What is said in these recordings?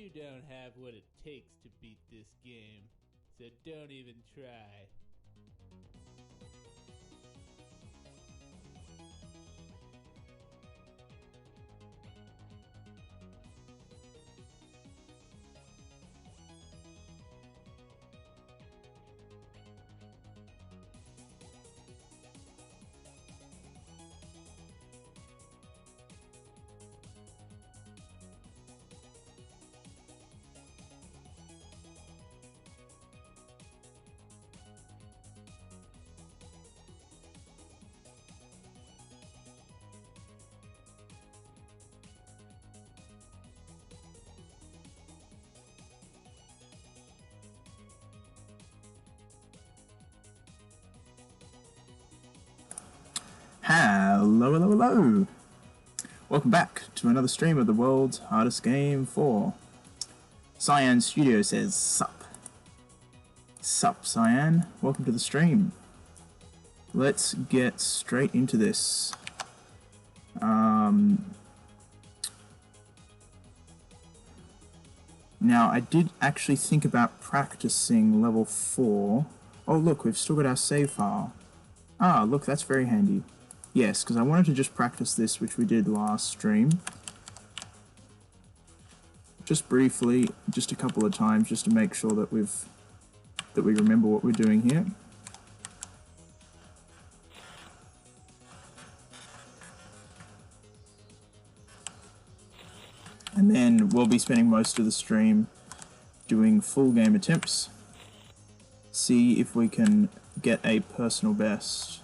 You don't have what it takes to beat this game, so don't even try. Hello. Welcome back to another stream of the world's hardest game 4. Cyan Studio says, Sup. Sup, Cyan. Welcome to the stream. Let's get straight into this. Now, I did actually think about practicing level 4. Oh, look, we've still got our save file. Ah, look, that's very handy. Yes, because I wanted to just practice this, which we did last stream. Just briefly, just a couple of times, just to make sure that we remember what we're doing here. And then we'll be spending most of the stream doing full game attempts. See if we can get a personal best.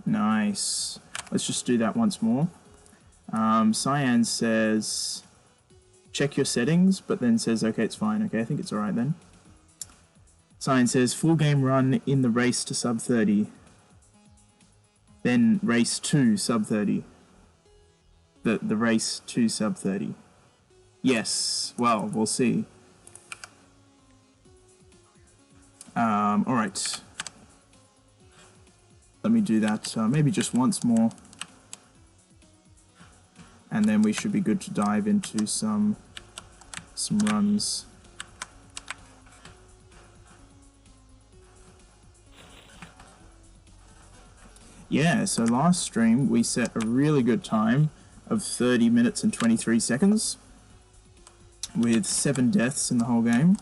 Nice. Let's just do that once more. Cyan says, check your settings, but then says, okay, it's fine. Okay, I think it's alright then. Cyan says, full game run in the race to sub 30. Then race to sub 30. The race to sub 30. Yes, well, we'll see. Alright. Let me do that maybe just once more. And then we should be good to dive into some runs. Yeah, so last stream we set a really good time of 30 minutes and 23 seconds with 7 deaths in the whole game.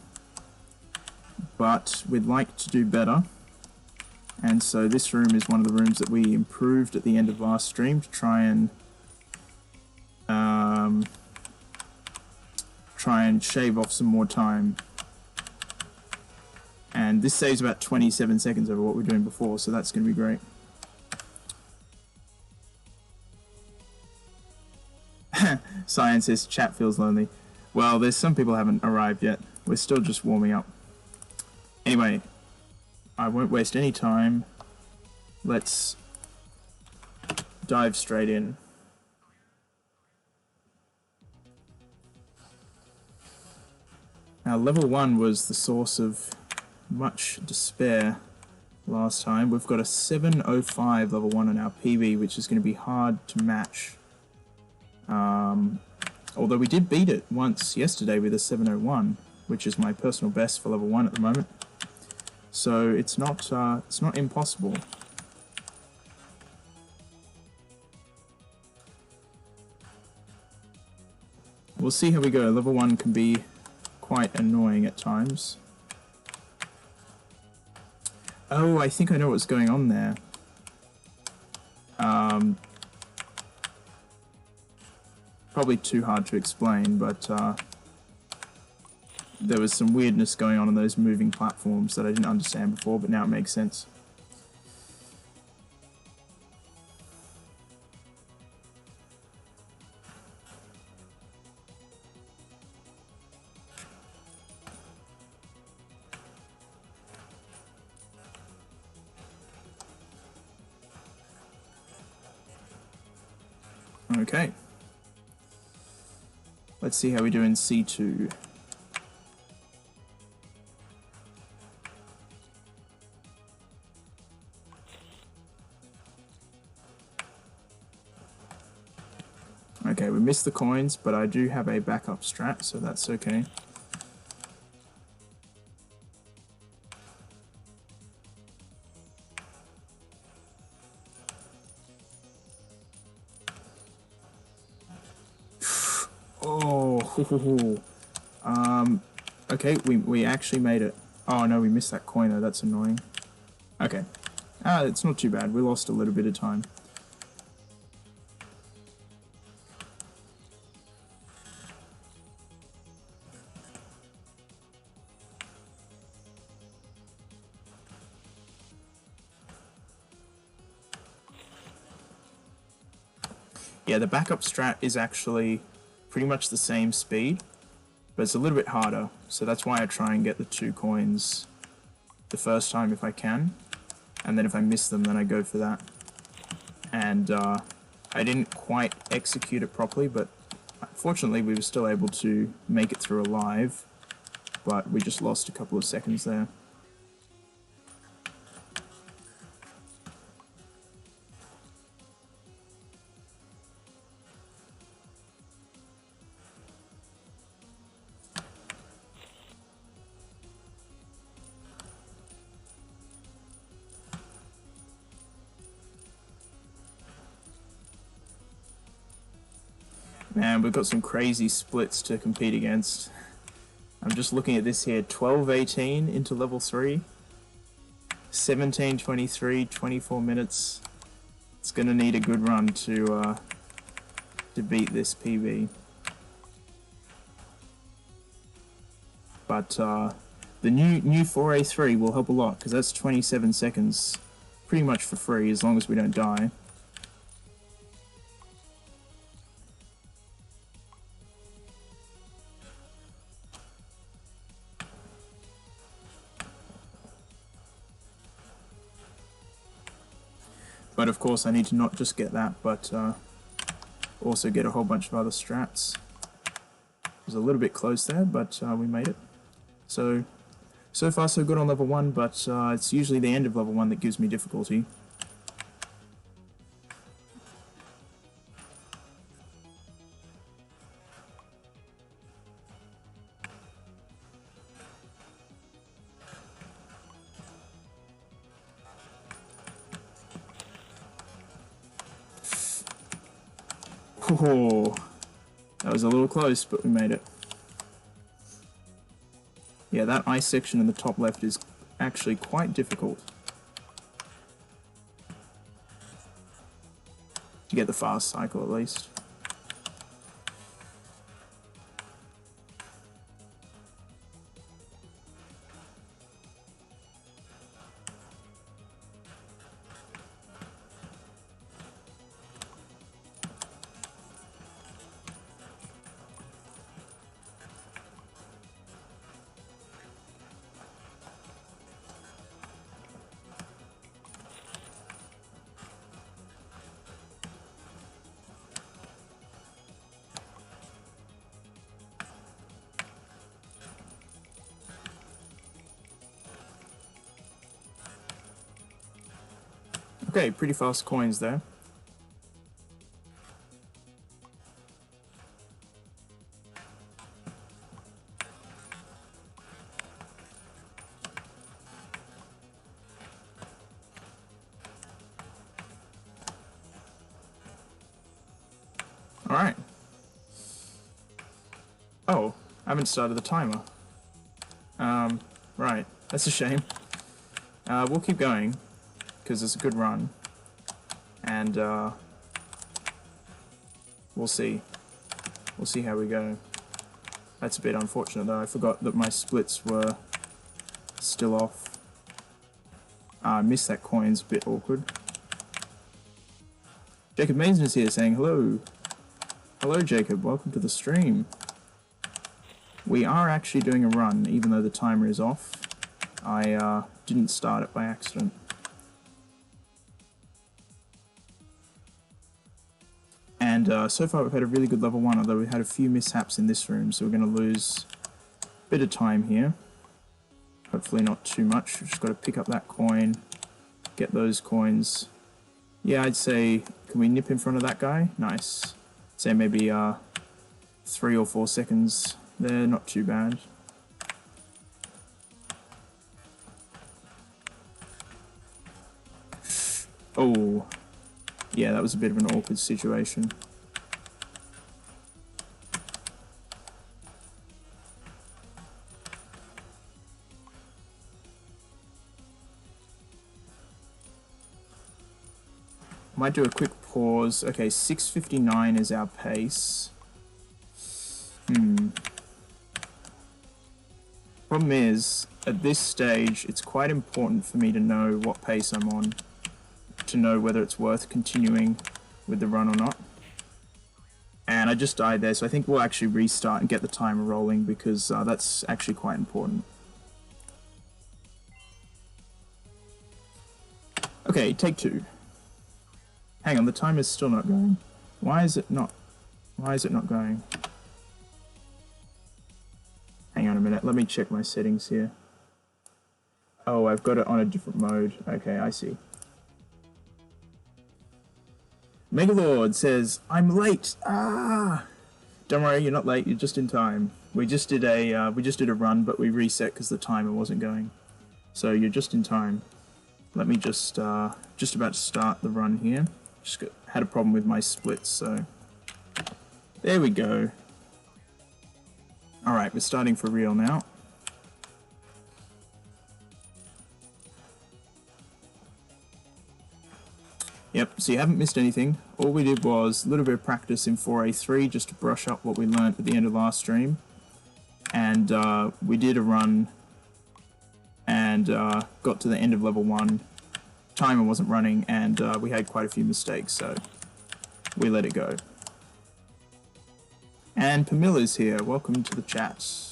But we'd like to do better. And so this room is one of the rooms that we improved at the end of last stream to try and shave off some more time. And this saves about 27 seconds over what we were doing before, so that's going to be great. Science says chat feels lonely. Well, there's some people who haven't arrived yet. We're still just warming up. Anyway, I won't waste any time. Let's dive straight in. Now, level 1 was the source of much despair last time. We've got a 705 level 1 on our PB, which is going to be hard to match. Although we did beat it once yesterday with a 701, which is my personal best for level 1 at the moment. So it's not impossible. We'll see how we go. Level 1 can be quite annoying at times. Oh, I think I know what's going on there. Probably too hard to explain, but there was some weirdness going on those moving platforms that I didn't understand before, but now it makes sense. Okay. Let's see how we do in C2. Okay, we missed the coins, but I do have a backup strat, so that's okay. Oh, okay, we actually made it. Oh no, we missed that coin though, that's annoying. Okay, it's not too bad, we lost a little bit of time. Yeah, the backup strat is actually pretty much the same speed, but it's a little bit harder, so that's why I try and get the 2 coins the first time if I can, and then if I miss them, then I go for that. And I didn't quite execute it properly, but fortunately we were still able to make it through alive, but we just lost a couple of seconds there. Man, we've got some crazy splits to compete against. I'm just looking at this here, 12:18 into level 3, 17:23, 24 minutes. It's gonna need a good run to beat this PB. But the new 4A3 will help a lot, because that's 27 seconds pretty much for free as long as we don't die. But of course I need to not just get that, but also get a whole bunch of other strats. It was a little bit close there, but we made it. So far so good on level 1, but it's usually the end of level 1 that gives me difficulty. Oh, that was a little close, but we made it. Yeah, that ice section in the top left is actually quite difficult to get the fast cycle at least. Okay, pretty fast coins there. Alright. Oh, I haven't started the timer. Right, that's a shame. We'll keep going, because it's a good run. And, we'll see. We'll see how we go. That's a bit unfortunate though, I forgot that my splits were still off. I missed that coin, it's a bit awkward. Jacob Mason is here saying hello. Hello Jacob, welcome to the stream. We are actually doing a run, even though the timer is off. I didn't start it by accident. And And so far we've had a really good level 1, although we had a few mishaps in this room, so we're going to lose a bit of time here. Hopefully not too much. We've just got to pick up that coin, get those coins. Yeah, I'd say, can we nip in front of that guy? Nice. Say maybe 3 or 4 seconds there, not too bad. Oh, yeah, that was a bit of an awkward situation. Might do a quick pause. Okay, 6:59 is our pace. Problem is, at this stage, it's quite important for me to know what pace I'm on, to know whether it's worth continuing with the run or not. And I just died there, so I think we'll actually restart and get the timer rolling, because that's actually quite important. Okay, take 2. Hang on, the timer's still not going. Why is it not going? Hang on a minute, let me check my settings here. Oh, I've got it on a different mode. Okay, I see. Megalord says, I'm late! Ah! Don't worry, you're not late, you're just in time. We just did a run, but we reset because the timer wasn't going. So you're just in time. Let me just about to start the run here. Had a problem with my splits, so there we go. Alright, we're starting for real now. Yep, so you haven't missed anything. All we did was a little bit of practice in 4A3 just to brush up what we learnt at the end of last stream. And we did a run and got to the end of level 1. Timer wasn't running, and we had quite a few mistakes, so we let it go. And Pamila's here. Welcome to the chat.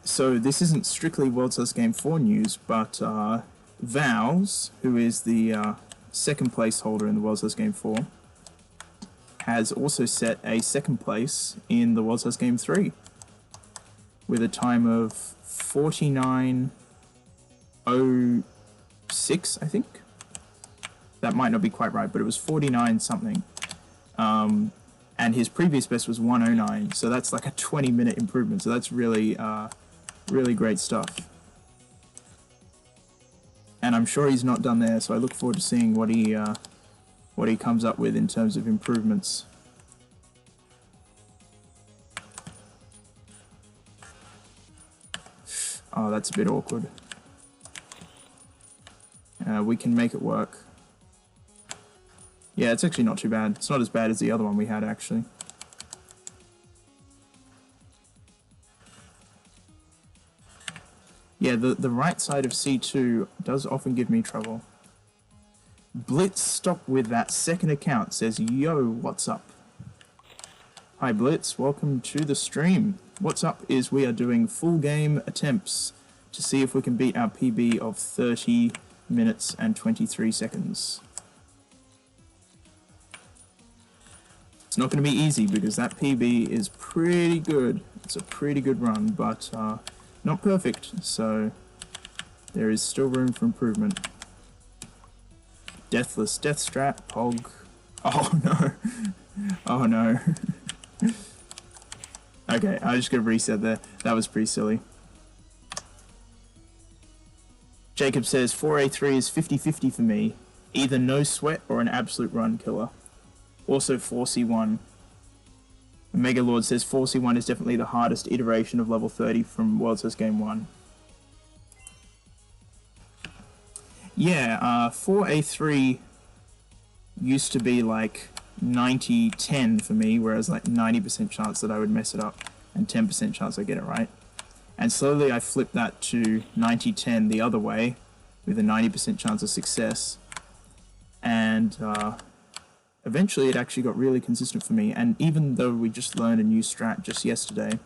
So this isn't strictly World's Host Game 4 news, but Vowls, who is the second place holder in the World's Host Game 4, has also set a second place in the World's Host Game 3 with a time of 49:06, I think. That might not be quite right, but it was 49 something. And his previous best was 109, so that's like a 20-minute improvement, so that's really really great stuff. And I'm sure he's not done there, so I look forward to seeing what he comes up with in terms of improvements. Oh, that's a bit awkward. We can make it work. Yeah, it's actually not too bad. It's not as bad as the other one we had, actually. Yeah, the right side of C2 does often give me trouble. Blitz, stop with that second account, says, yo, what's up? Hi Blitz, welcome to the stream. What's up is we are doing full game attempts to see if we can beat our PB of 30 minutes and 23 seconds. It's not going to be easy because that PB is pretty good. It's a pretty good run, but not perfect, so there is still room for improvement. Deathless, Death Strat, Pog. Oh no. Oh no. Okay, I just got to reset there. That was pretty silly. Jacob says 4A3 is 50-50 for me. Either no sweat or an absolute run killer. Also 4C1. Megalord says 4C1 is definitely the hardest iteration of level 30 from World's Host Game 1. Yeah, 4A3 used to be like 90-10 for me, whereas like 90% chance that I would mess it up. and 10% chance I get it right. And slowly I flipped that to 90-10 the other way, with a 90% chance of success. And eventually it actually got really consistent for me. And even though we just learned a new strat just yesterday,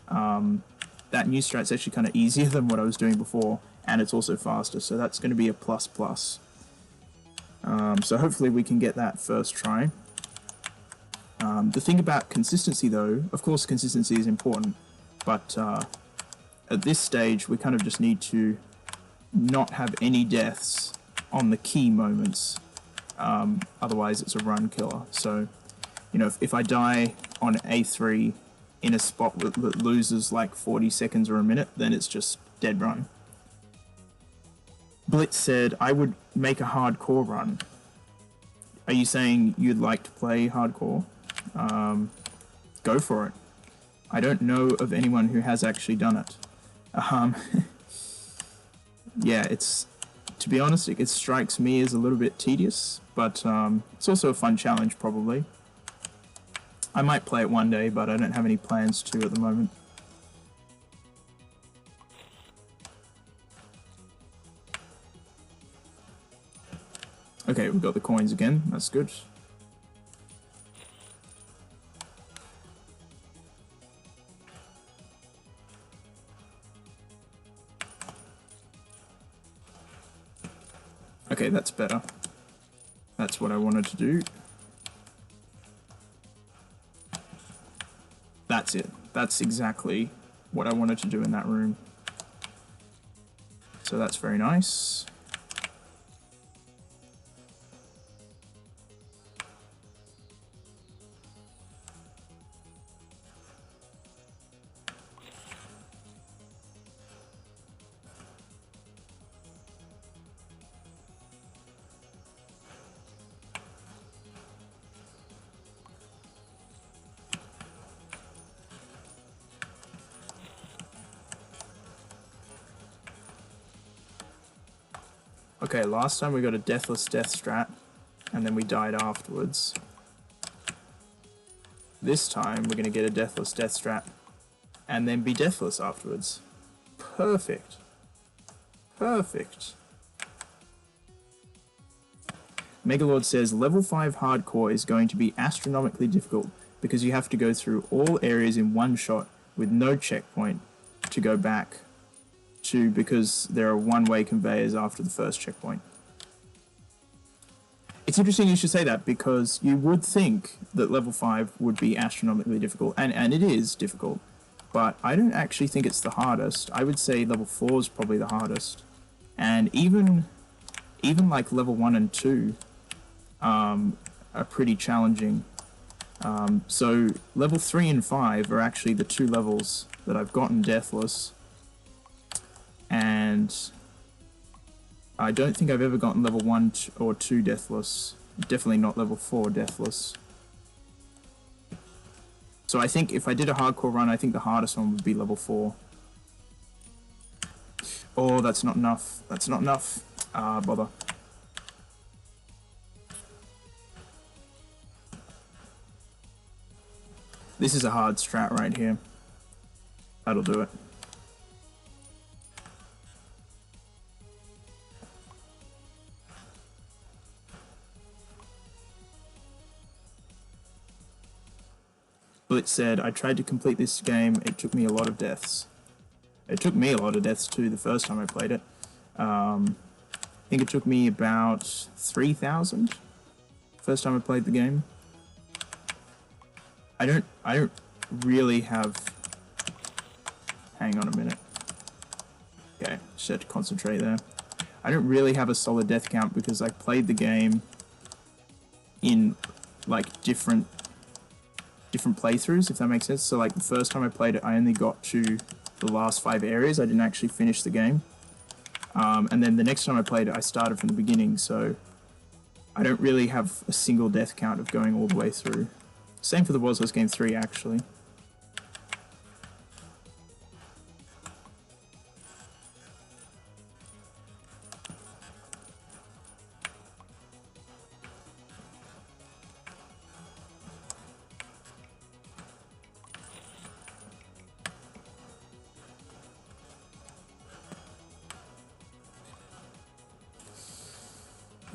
that new strat's actually kind of easier than what I was doing before, and it's also faster, so that's going to be a plus plus. So hopefully we can get that first try. The thing about consistency though, of course consistency is important, but at this stage we kind of just need to not have any deaths on the key moments, otherwise it's a run killer. So, you know, if I die on A3 in a spot that loses like 40 seconds or a minute, then it's just dead run. Blitz said, I would make a hardcore run. Are you saying you'd like to play hardcore? Go for it. I don't know of anyone who has actually done it. Yeah, to be honest, it strikes me as a little bit tedious, but it's also a fun challenge probably. I might play it one day, but I don't have any plans to at the moment. Okay, we've got the coins again, that's good. Okay, that's better. That's what I wanted to do. That's it. That's exactly what I wanted to do in that room. So that's very nice. Okay, last time we got a deathless death strat, and then we died afterwards. This time we're going to get a deathless death strat, and then be deathless afterwards. Perfect. Perfect. Megalord says, level 5 hardcore is going to be astronomically difficult because you have to go through all areas in one shot with no checkpoint to go back to, because there are one-way conveyors after the first checkpoint. It's interesting you should say that, because you would think that level 5 would be astronomically difficult, and it is difficult, but I don't actually think it's the hardest. I would say level 4 is probably the hardest, and even like level 1 and 2 are pretty challenging. So level 3 and 5 are actually the two levels that I've gotten deathless, and I don't think I've ever gotten level 1 or 2 deathless. Definitely not level 4 deathless. So I think if I did a hardcore run, I think the hardest one would be level 4. Oh, that's not enough. That's not enough. Bother. This is a hard strat right here. That'll do it. Blitz said, I tried to complete this game, it took me a lot of deaths. It took me a lot of deaths too the first time I played it. I think it took me about 3,000 first time I played the game. I don't really have... Hang on a minute. Okay, just had to concentrate there. I don't really have a solid death count because I played the game in like different playthroughs, if that makes sense. So like the first time I played it, I only got to the last 5 areas. I didn't actually finish the game. And then the next time I played it, I started from the beginning, so I don't really have a single death count of going all the way through. Same for the Wozless Game 3, actually.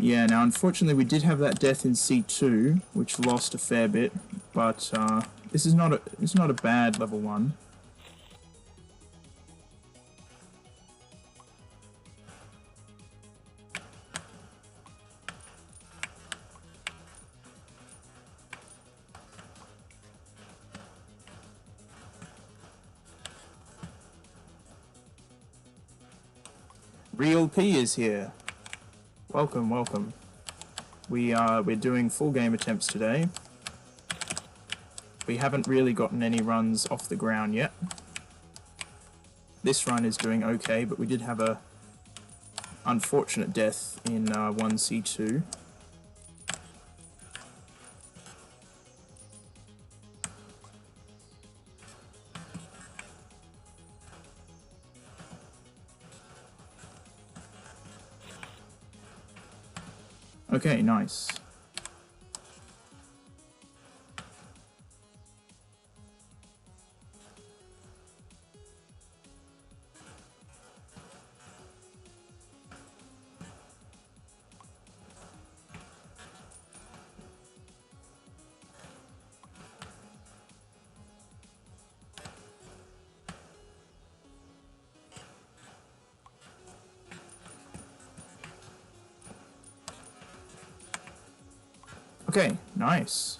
Yeah, now unfortunately we did have that death in C2, which lost a fair bit, but this is not a bad level 1. Real P is here. Welcome, welcome. We're doing full game attempts today. We haven't really gotten any runs off the ground yet. This run is doing okay, but we did have a unfortunate death in 1C2. Okay, nice. Okay, nice.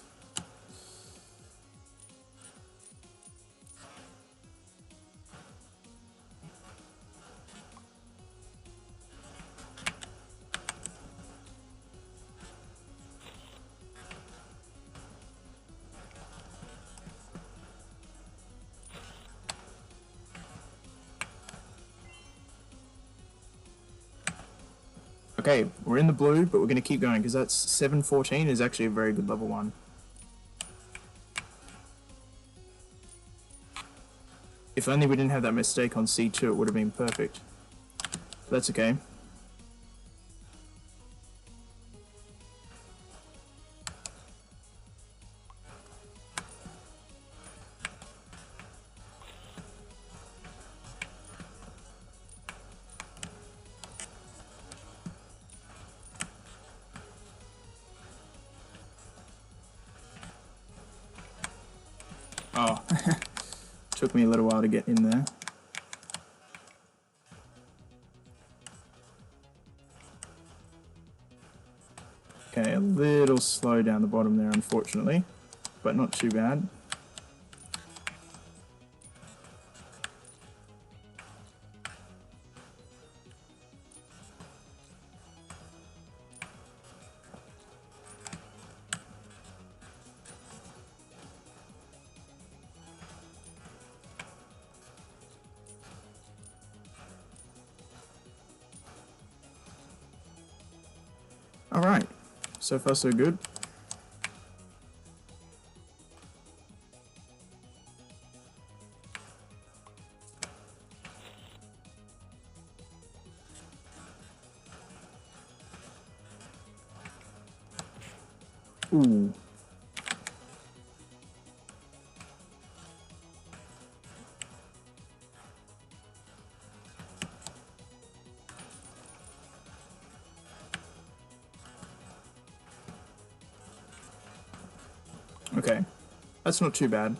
Okay, we're in the blue, but we're going to keep going, because that's 714 is actually a very good level 1. If only we didn't have that mistake on C2, it would have been perfect. That's okay. Oh, took me a little while to get in there. Okay, a little slow down the bottom there, unfortunately, but not too bad. Alright, so far so good. Ooh. Okay, that's not too bad.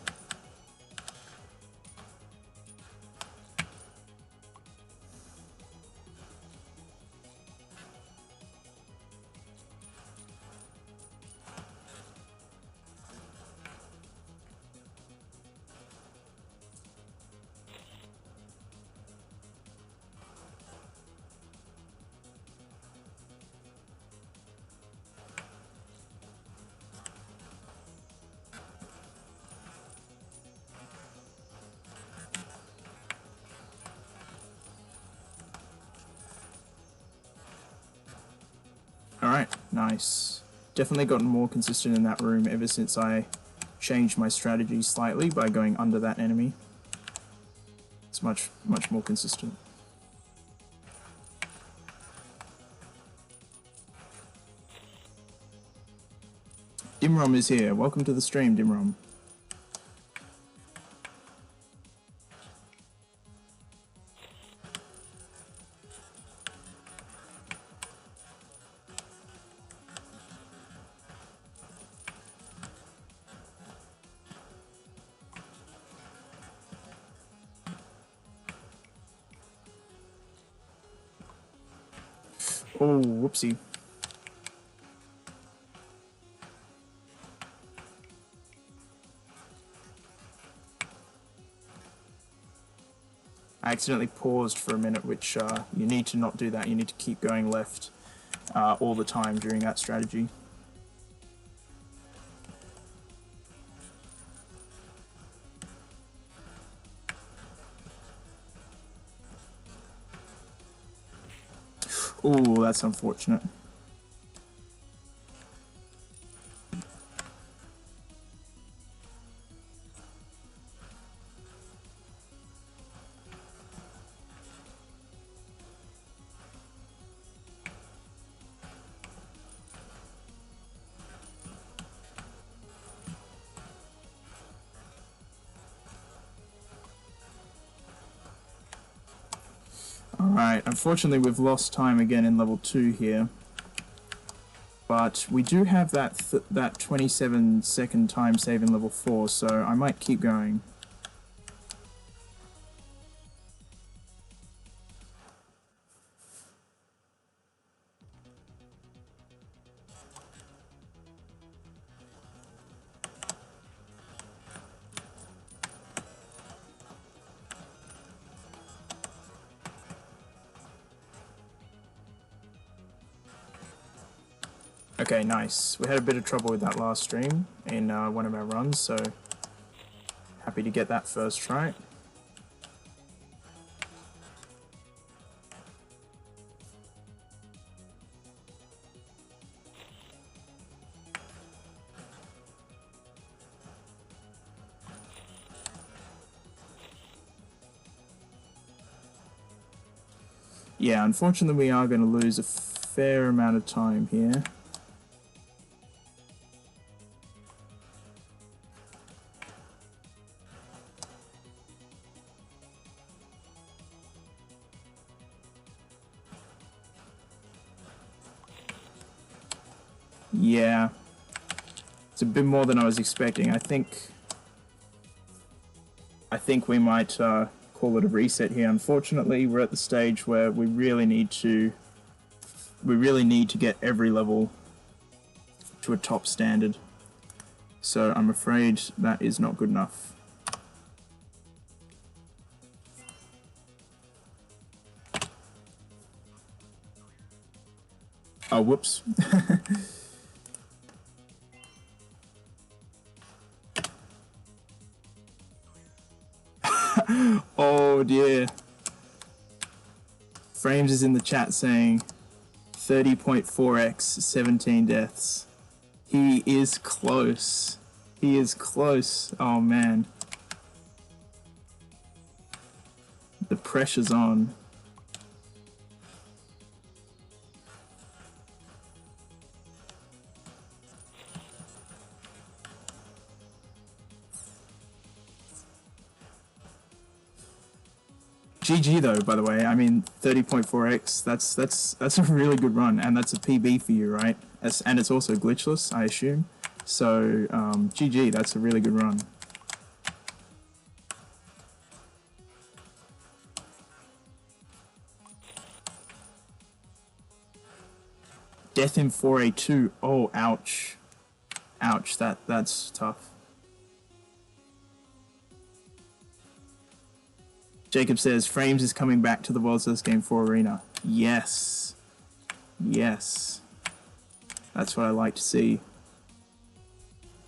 Alright, nice. Definitely gotten more consistent in that room ever since I changed my strategy slightly by going under that enemy. It's much more consistent. Dimrom is here. Welcome to the stream, Dimrom. Oh, whoopsie. I accidentally paused for a minute, which you need to not do that. You need to keep going left all the time during that strategy. Oh, that's unfortunate. Alright, unfortunately we've lost time again in level 2 here. But we do have that 27-second time save in level 4, so I might keep going. Okay, nice. We had a bit of trouble with that last stream in one of our runs, so happy to get that first try. Yeah, unfortunately we are going to lose a fair amount of time here. Yeah, it's a bit more than I was expecting. I think we might call it a reset here. Unfortunately, we're at the stage where we really need to get every level to a top standard. So I'm afraid that is not good enough. Oh, whoops. Oh dear. Frames is in the chat saying 30.4x, 17 deaths. He is close. He is close. Oh man. The pressure's on. GG though, by the way. I mean, 30.4x. That's a really good run, and that's a PB for you, right? And it's also glitchless, I assume. So GG. That's a really good run. Death in 4A2. Oh, ouch. Ouch. That's tough. Jacob says, Frames is coming back to the World's First Game 4 Arena. Yes. Yes. That's what I like to see.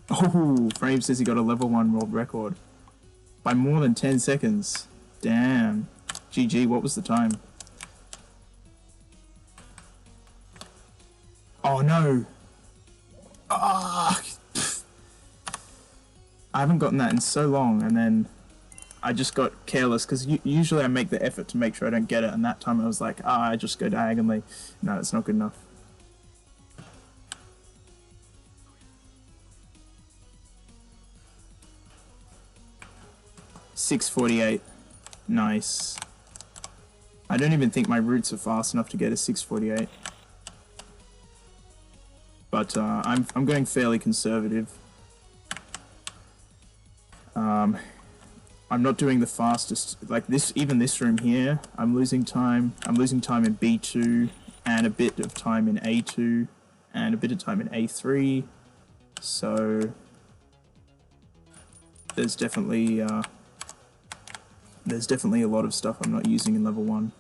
Oh, Frames says he got a level 1 world record. By more than 10 seconds. Damn. GG, what was the time? Oh no. Ah. I haven't gotten that in so long, and then I just got careless, because usually I make the effort to make sure I don't get it, and that time I was like, I just go diagonally. No, it's not good enough. .648. Nice. I don't even think my roots are fast enough to get a 648. But I'm going fairly conservative. I'm not doing the fastest, like this, even this room here, I'm losing time. I'm losing time in B2 and a bit of time in A2, and a bit of time in A3, so there's definitely a lot of stuff I'm not using in level 1.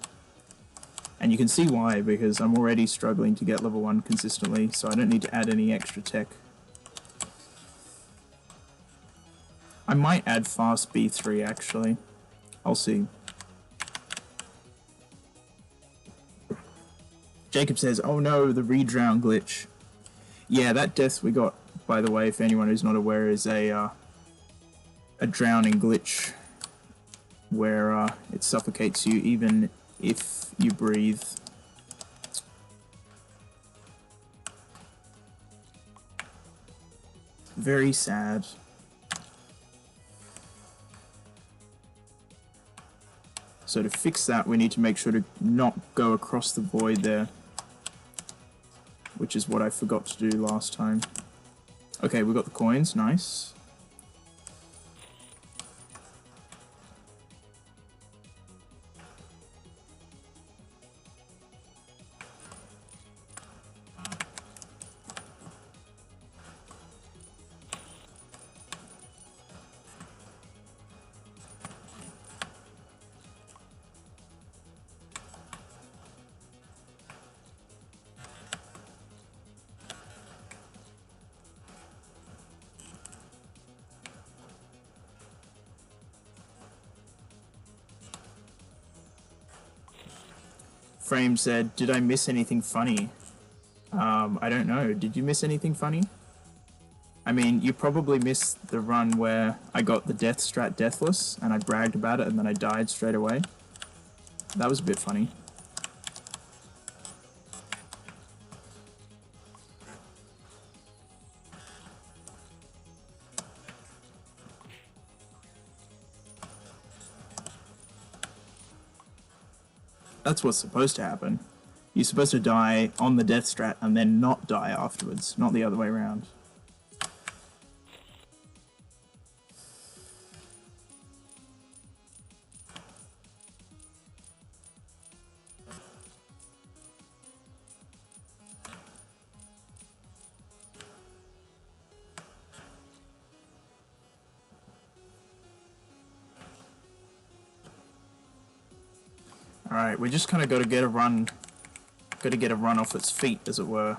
And you can see why, because I'm already struggling to get level 1 consistently, so I don't need to add any extra tech. I might add fast B3 actually. I'll see. Jacob says, oh no, the redrown glitch. Yeah, that death we got, by the way, if anyone who's not aware, is a drowning glitch where it suffocates you even if you breathe. Very sad. So to fix that, we need to make sure to not go across the void there, which is what I forgot to do last time. Okay, we got the coins, nice. Frame said, did I miss anything funny? I don't know. Did you miss anything funny? I mean, you probably missed the run where I got the death strat deathless, and I bragged about it, and then I died straight away. That was a bit funny. That's what's supposed to happen. You're supposed to die on the death strat and then not die afterwards, not the other way around. Alright, we just kind of got to get a run off its feet, as it were.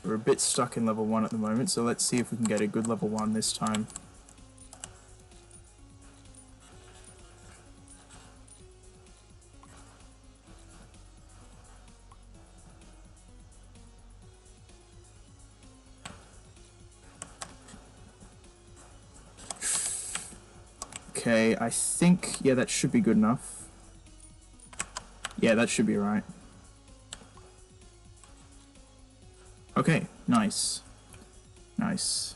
We're a bit stuck in level 1 at the moment, so let's see if we can get a good level 1 this time. Okay, I think, yeah, that should be good enough. Yeah, that should be right. Okay, nice. Nice.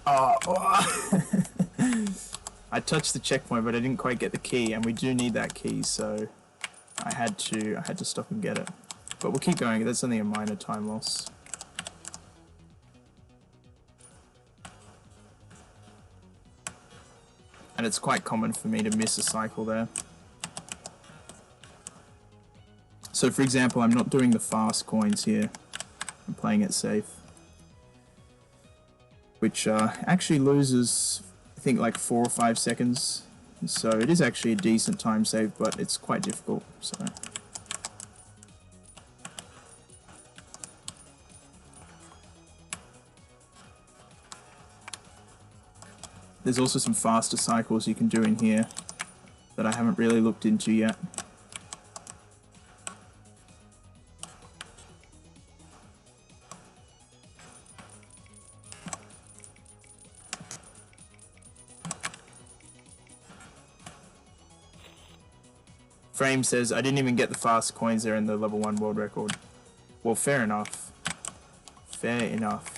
Oh. I touched the checkpoint, but I didn't quite get the key, and we do need that key, so I had to stop and get it. But we'll keep going. That's only a minor time loss. And it's quite common for me to miss a cycle there. So for example, I'm not doing the fast coins here. I'm playing it safe. Which actually loses, I think, like 4 or 5 seconds. So it is actually a decent time save, but it's quite difficult. So there's also some faster cycles you can do in here that I haven't really looked into yet. Frame says, I didn't even get the fast coins there in the level 1 world record. Well, fair enough. Fair enough.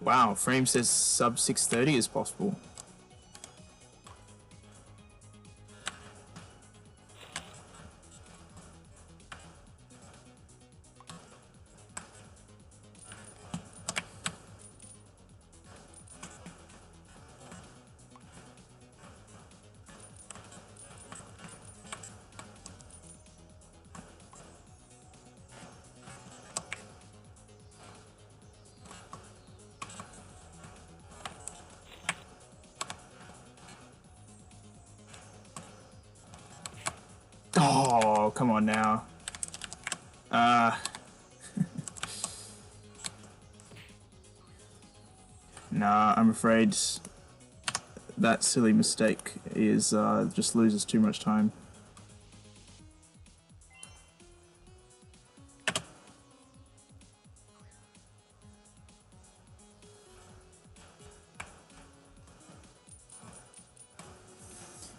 Wow, Frame says sub 630 is possible. Oh, come on now. Nah, I'm afraid that silly mistake is just loses too much time.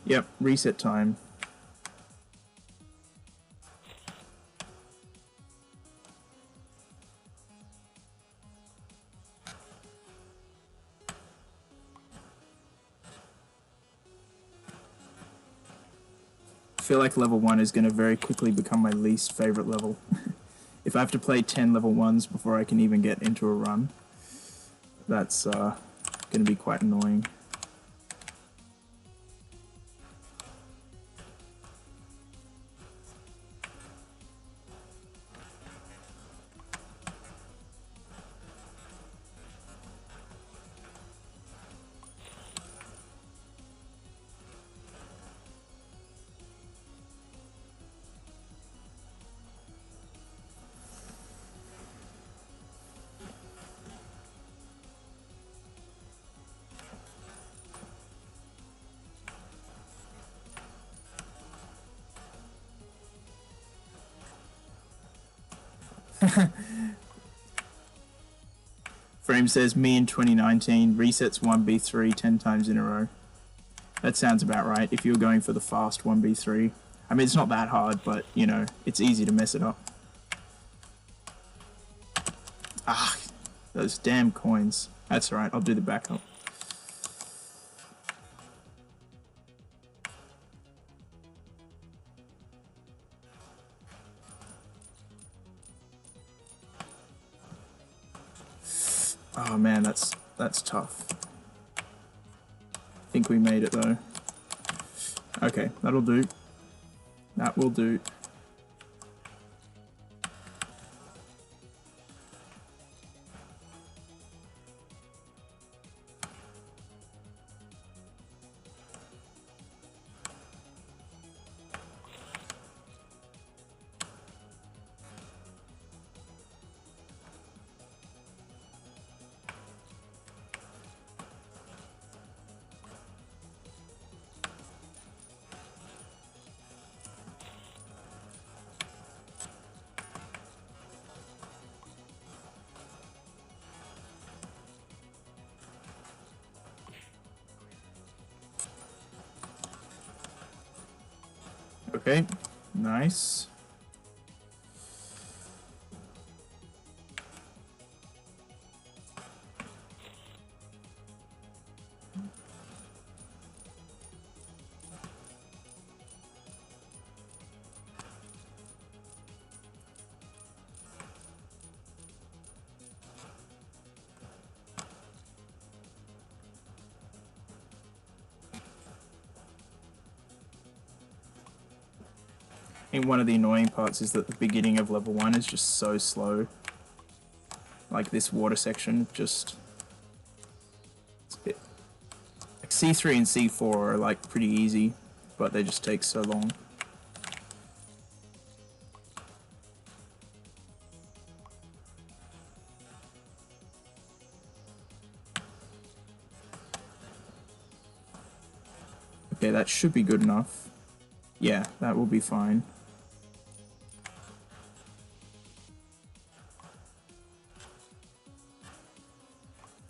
Yep, reset time. I feel like level 1 is going to very quickly become my least favorite level. If I have to play 10 level 1s before I can even get into a run, that's going to be quite annoying. Frame says, me in 2019, resets 1b3 10 times in a row. That sounds about right, if you're going for the fast 1b3. I mean, it's not that hard, but, you know, it's easy to mess it up. Ah, those damn coins. That's alright, I'll do the backup. Oh man, that's tough. I think we made it though. Okay, that'll do. That will do. Okay, nice. I think one of the annoying parts is that the beginning of level 1 is just so slow. Like this water section, just... like C3 and C4 are like pretty easy, but they just take so long. Okay, that should be good enough. Yeah, that will be fine.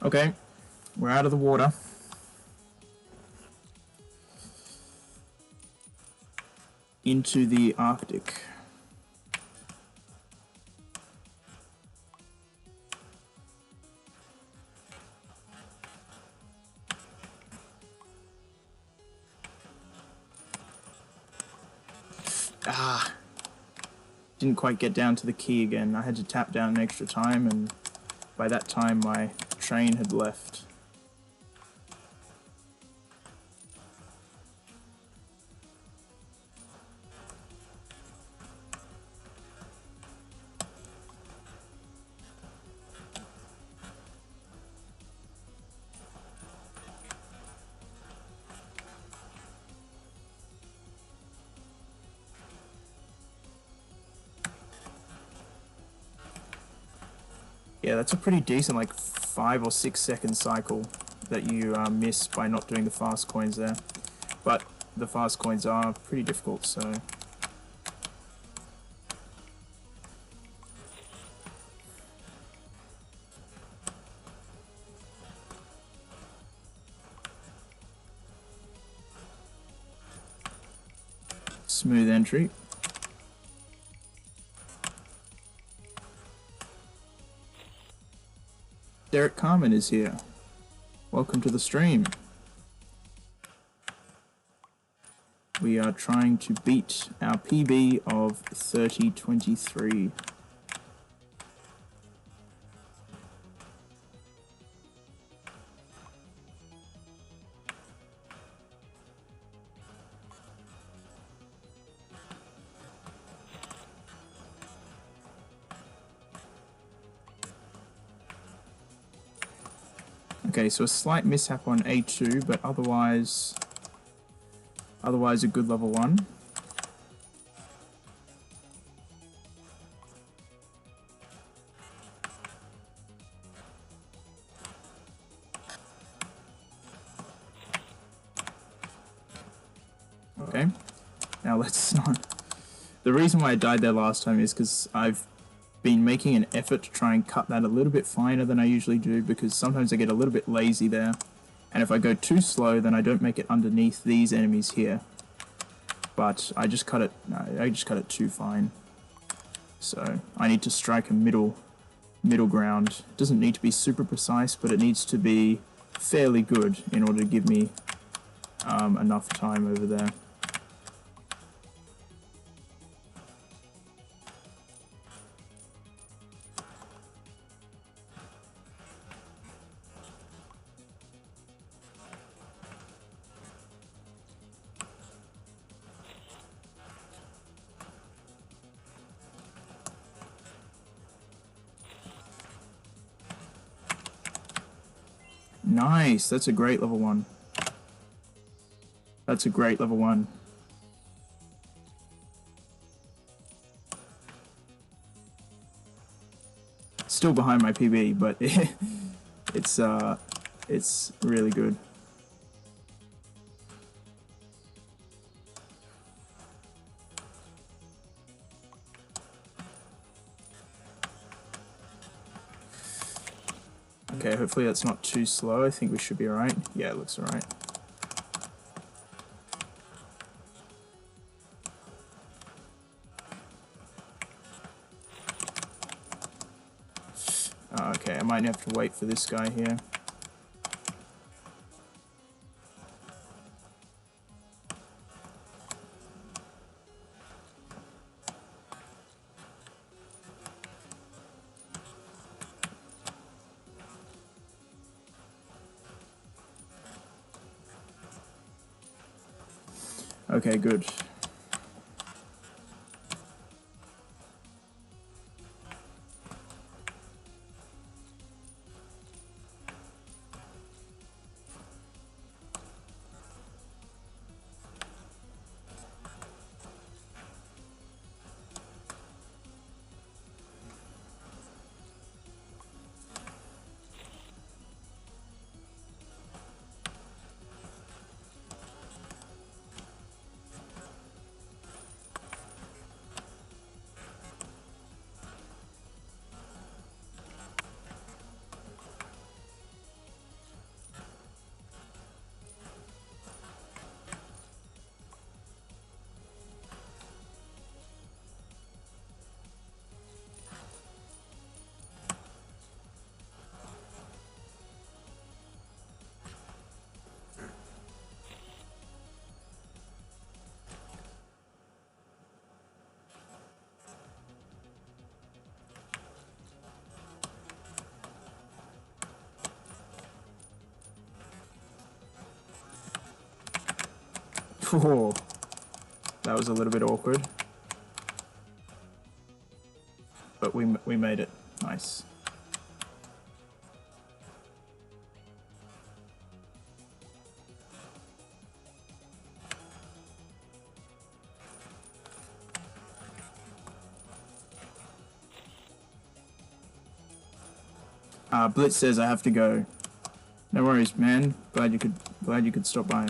Okay, we're out of the water. Into the Arctic. didn't quite get down to the key again. I had to tap down an extra time, and by that time my train had left. Yeah, that's a pretty decent, like 5 or 6 second cycle that you miss by not doing the fast coins there. But the fast coins are pretty difficult, so... Smooth entry. Derek Carmen is here. Welcome to the stream. We are trying to beat our PB of 30:23. Okay, so a slight mishap on A2, but otherwise a good level 1. Okay, now let's not... The reason why I died there last time is because I've been making an effort to try and cut that a little bit finer than I usually do, because sometimes I get a little bit lazy there, and if I go too slow then I don't make it underneath these enemies here. But I just cut it too fine. So I need to strike a middle ground. It doesn't need to be super precise, but it needs to be fairly good in order to give me enough time over there. Nice, that's a great level 1. That's a great level 1. Still behind my PB, but it's really good. Okay, hopefully that's not too slow. I think we should be alright. Yeah, it looks alright. Okay, I might have to wait for this guy here. Okay, good. Oh, that was a little bit awkward. But we made it. Nice. Blitz says I have to go. No worries, man. Glad you could stop by.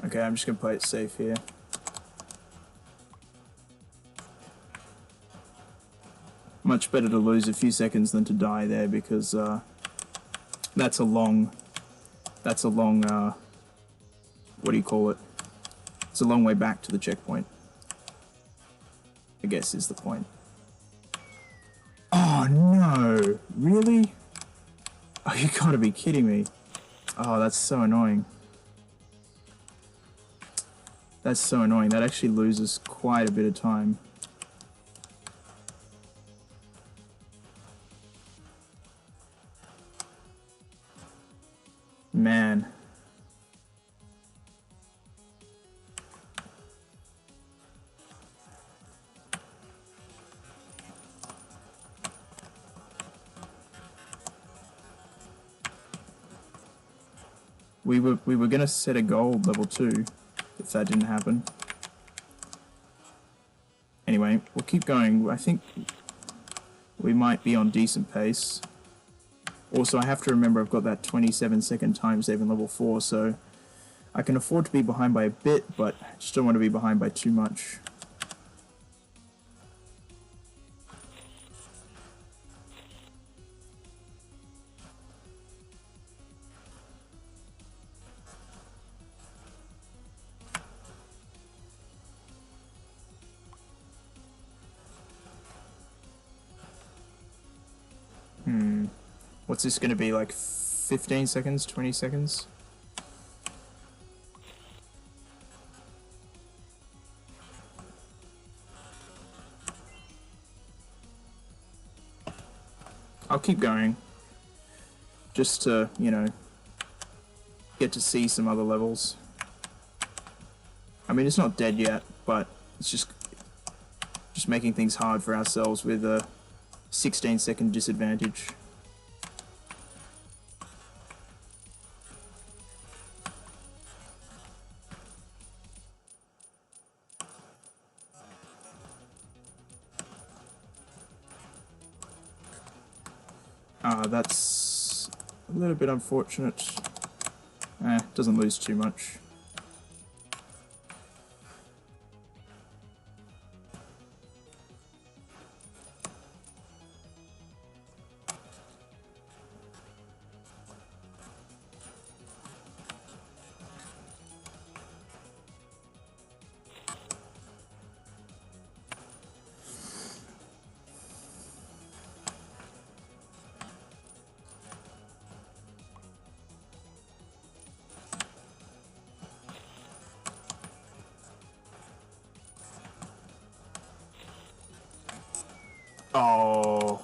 Okay, I'm just gonna play it safe here. Much better to lose a few seconds than to die there, because that's a long, what do you call it? It's a long way back to the checkpoint, I guess is the point. Oh no, really? Oh, you gotta be kidding me. Oh, that's so annoying. That's so annoying. That actually loses quite a bit of time. Man. We were gonna set a gold level 2 if that didn't happen. Anyway, we'll keep going. I think we might be on decent pace. Also, I have to remember I've got that 27-second time save in level 4, so I can afford to be behind by a bit, but I just don't want to be behind by too much. What's this going to be, like 15 seconds, 20 seconds? I'll keep going. Just to, you know, get to see some other levels. I mean, it's not dead yet, but it's just making things hard for ourselves with a 16-second disadvantage. That's a little bit unfortunate. Doesn't lose too much. Oh.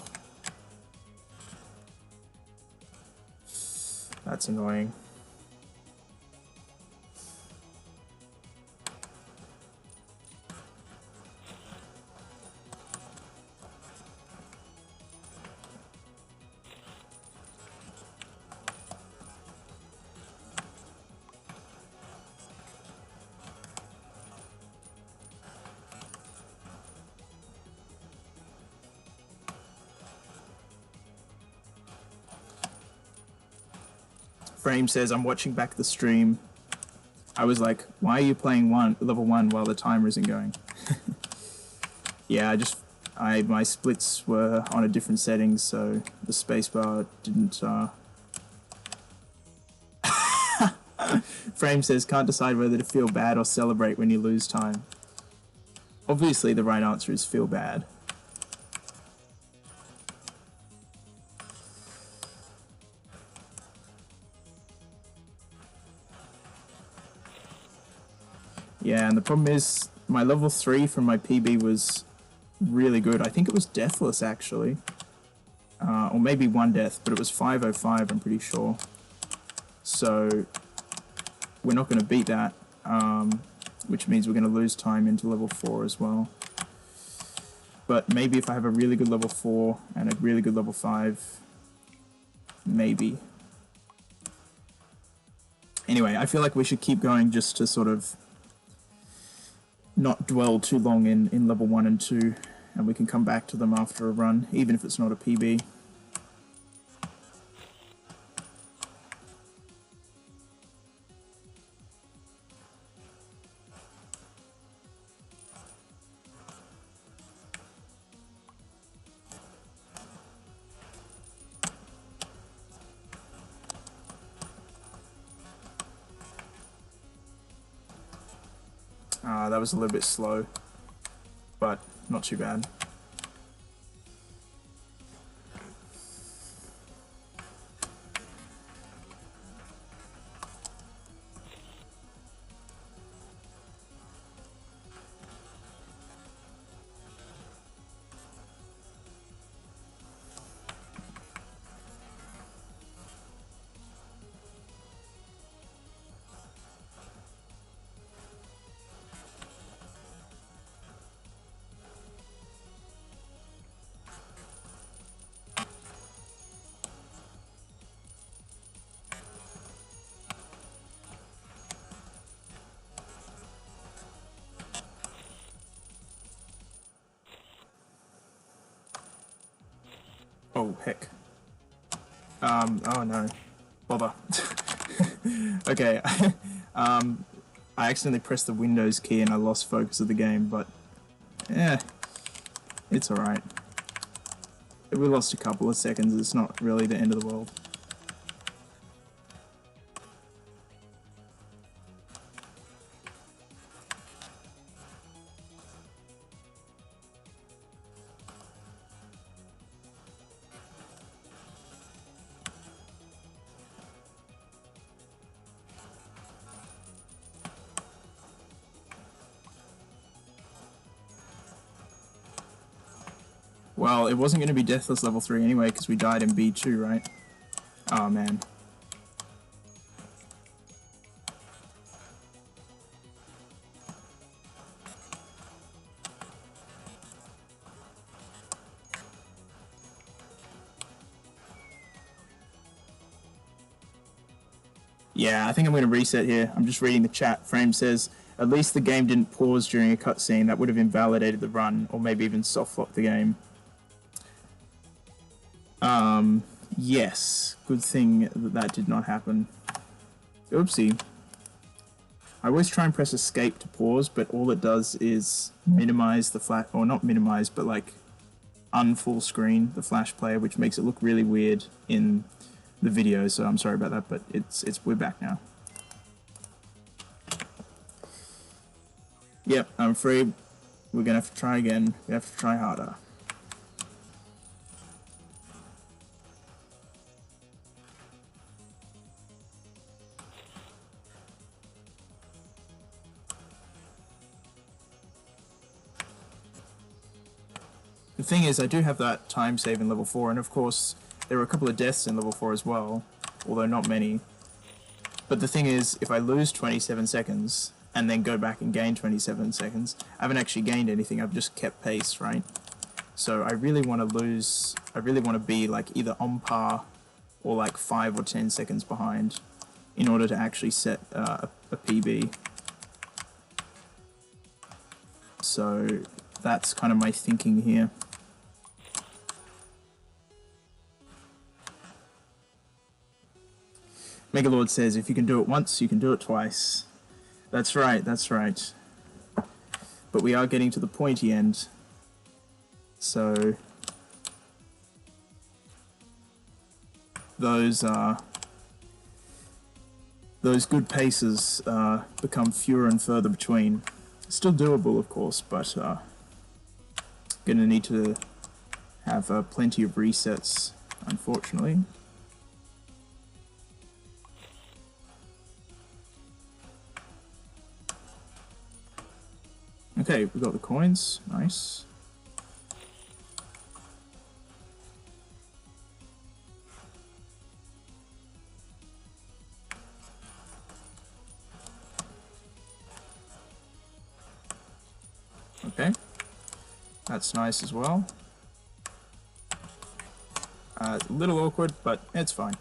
That's annoying. Frame says, I'm watching back the stream. I was like, why are you playing level 1 while the timer isn't going? Yeah, my splits were on a different setting, so the spacebar didn't, Frame says, can't decide whether to feel bad or celebrate when you lose time. Obviously, the right answer is feel bad. Yeah, and the problem is, my level 3 from my PB was really good. I think it was deathless, actually. Or maybe 1 death, but it was 505, I'm pretty sure. So, we're not going to beat that, which means we're going to lose time into level 4 as well. But maybe if I have a really good level 4 and a really good level 5, maybe. Anyway, I feel like we should keep going just to sort of not dwell too long in level 1 and 2, and we can come back to them after a run, even if it's not a PB. That was a little bit slow, but not too bad. Oh, heck. Oh no. Bother. Okay. I accidentally pressed the Windows key and I lost focus of the game, but yeah, it's alright. We lost a couple of seconds, it's not really the end of the world. Well, it wasn't going to be Deathless level 3 anyway, because we died in B2, right? Oh, man. Yeah, I think I'm going to reset here. I'm just reading the chat. Frame says, at least the game didn't pause during a cutscene. That would have invalidated the run, or maybe even soft-locked the game. Yes. Good thing that did not happen. Oopsie. I always try and press escape to pause, but all it does is minimize the flash, or not minimize, but like unfull screen the flash player, which makes it look really weird in the video, so I'm sorry about that, but we're back now. Yep, I'm afraid we're gonna have to try again. We have to try harder. The thing is, I do have that time save in level 4, and of course, there were a couple of deaths in level 4 as well, although not many. But the thing is, if I lose 27 seconds, and then go back and gain 27 seconds, I haven't actually gained anything, I've just kept pace, right? So I really want to be like either on par, or like 5 or 10 seconds behind, in order to actually set a PB. So that's kind of my thinking here. Megalord says, if you can do it once, you can do it twice. That's right, that's right. But we are getting to the pointy end. So those good paces become fewer and further between. Still doable, of course, but gonna need to have plenty of resets, unfortunately. Okay, we got the coins. Nice. Okay, that's nice as well. It's a little awkward, but it's fine.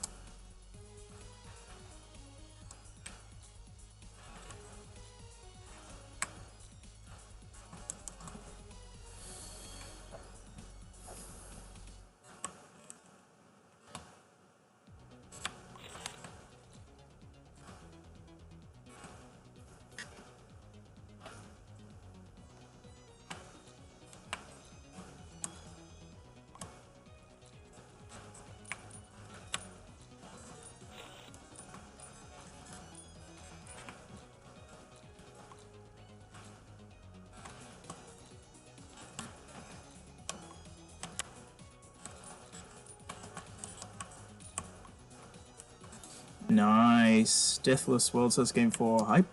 Nice. Deathless World Source Game 4 hype.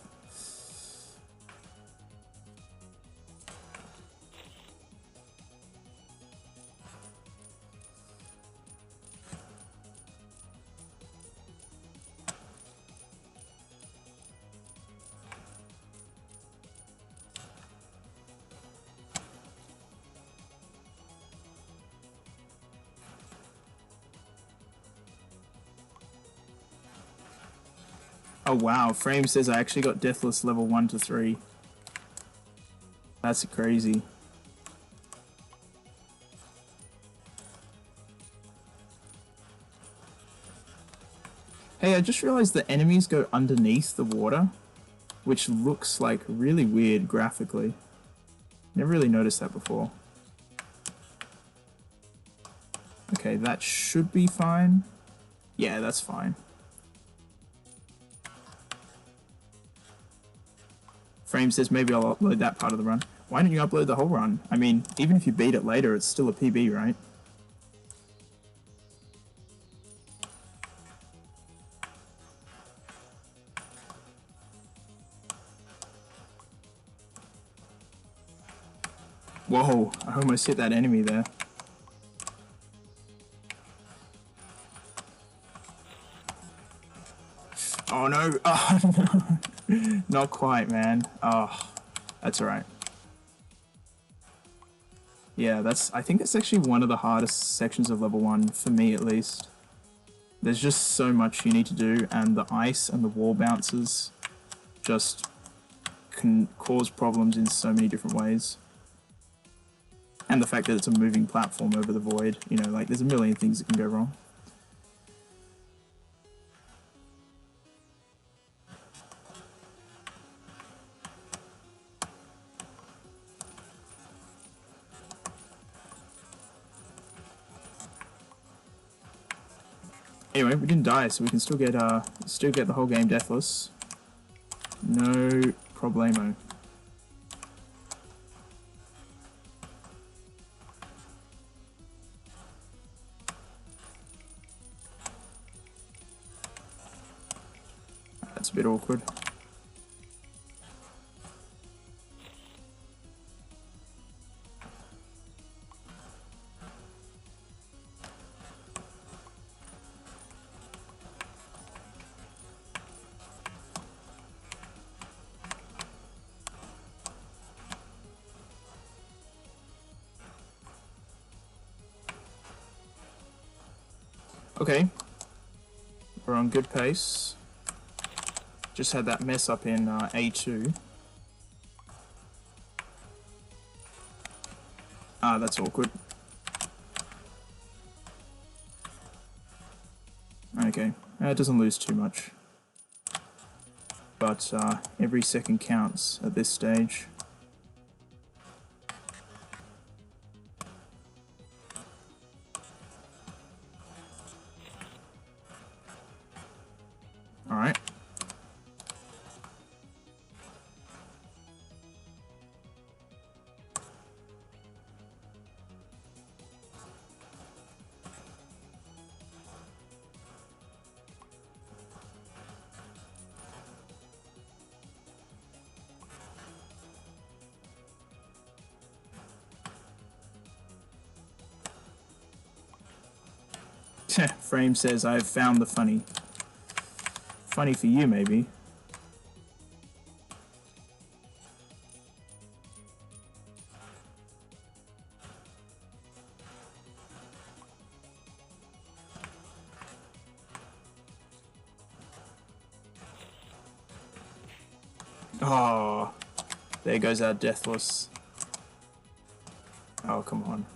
Oh wow, Frame says I actually got Deathless level 1 to 3. That's crazy. Hey, I just realized the enemies go underneath the water, which looks like really weird graphically. Never really noticed that before. Okay, that should be fine. Yeah, that's fine. Frame says maybe I'll upload that part of the run. Why don't you upload the whole run? I mean, even if you beat it later, it's still a PB, right? Whoa, I almost hit that enemy there. Oh no, oh no. Not quite, man. Oh, that's alright. Yeah, I think that's actually one of the hardest sections of level 1, for me at least. There's just so much you need to do, and the ice and the wall bounces just can cause problems in so many different ways. And the fact that it's a moving platform over the void, you know, like there's a million things that can go wrong. Anyway, we didn't die, so we can still get the whole game deathless. No problemo. That's a bit awkward. Okay, we're on good pace. Just had that mess up in A2. Ah, that's awkward. Okay, it doesn't lose too much. But every second counts at this stage. Alright. Frame says, I've found the funny. Funny for you, maybe. Oh, there goes our Deathless. Oh, come on.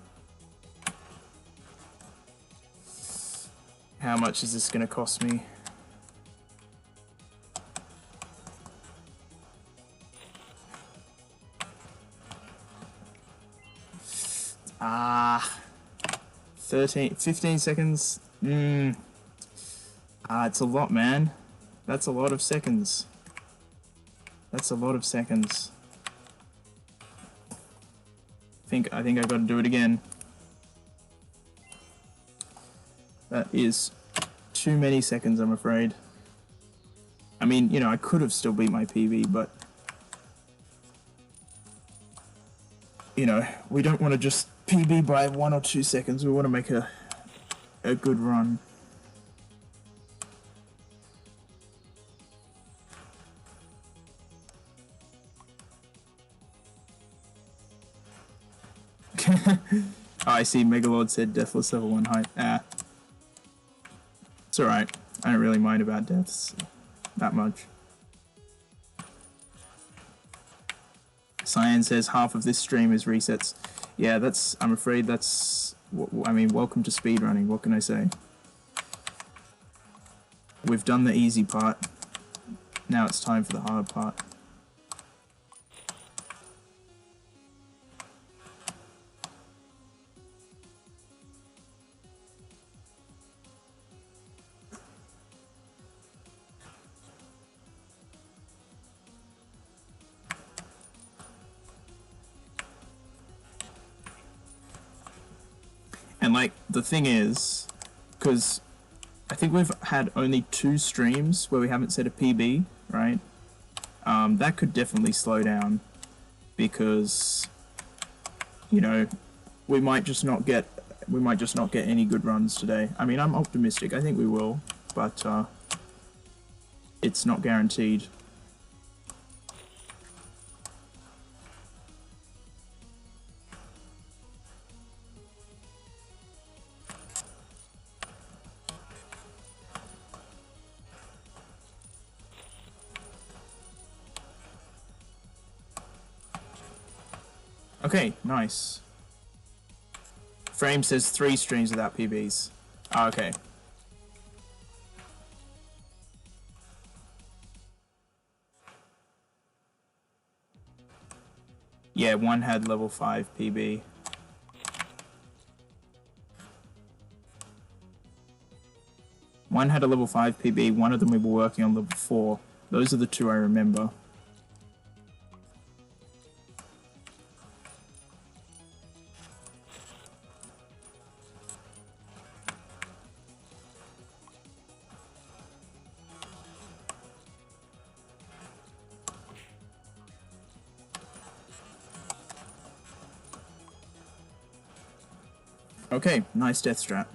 How much is this going to cost me? Ah, 15 seconds. It's a lot, man. That's a lot of seconds. That's a lot of seconds. I think I've got to do it again. That is too many seconds, I'm afraid. I mean, you know, I could have still beat my PB, but you know, we don't want to just PB by 1 or 2 seconds. We want to make a good run. Oh, I see. Megalord said Deathless level 1 height. It's alright. I don't really mind about deaths that much. Cyan says half of this stream is resets. Yeah, I'm afraid that's... I mean, welcome to speedrunning. What can I say? We've done the easy part. Now it's time for the hard part. And like, the thing is, because I think we've had only 2 streams where we haven't set a PB, right? That could definitely slow down, because, you know, we might just not get any good runs today. I mean, I'm optimistic. I think we will, but it's not guaranteed. Okay, nice. Frame says 3 streams without PBs. Oh, okay. Yeah, 1 had level 5 PB. One had a level 5 PB, one of them we were working on level 4. Those are the 2 I remember. Okay, nice death strat.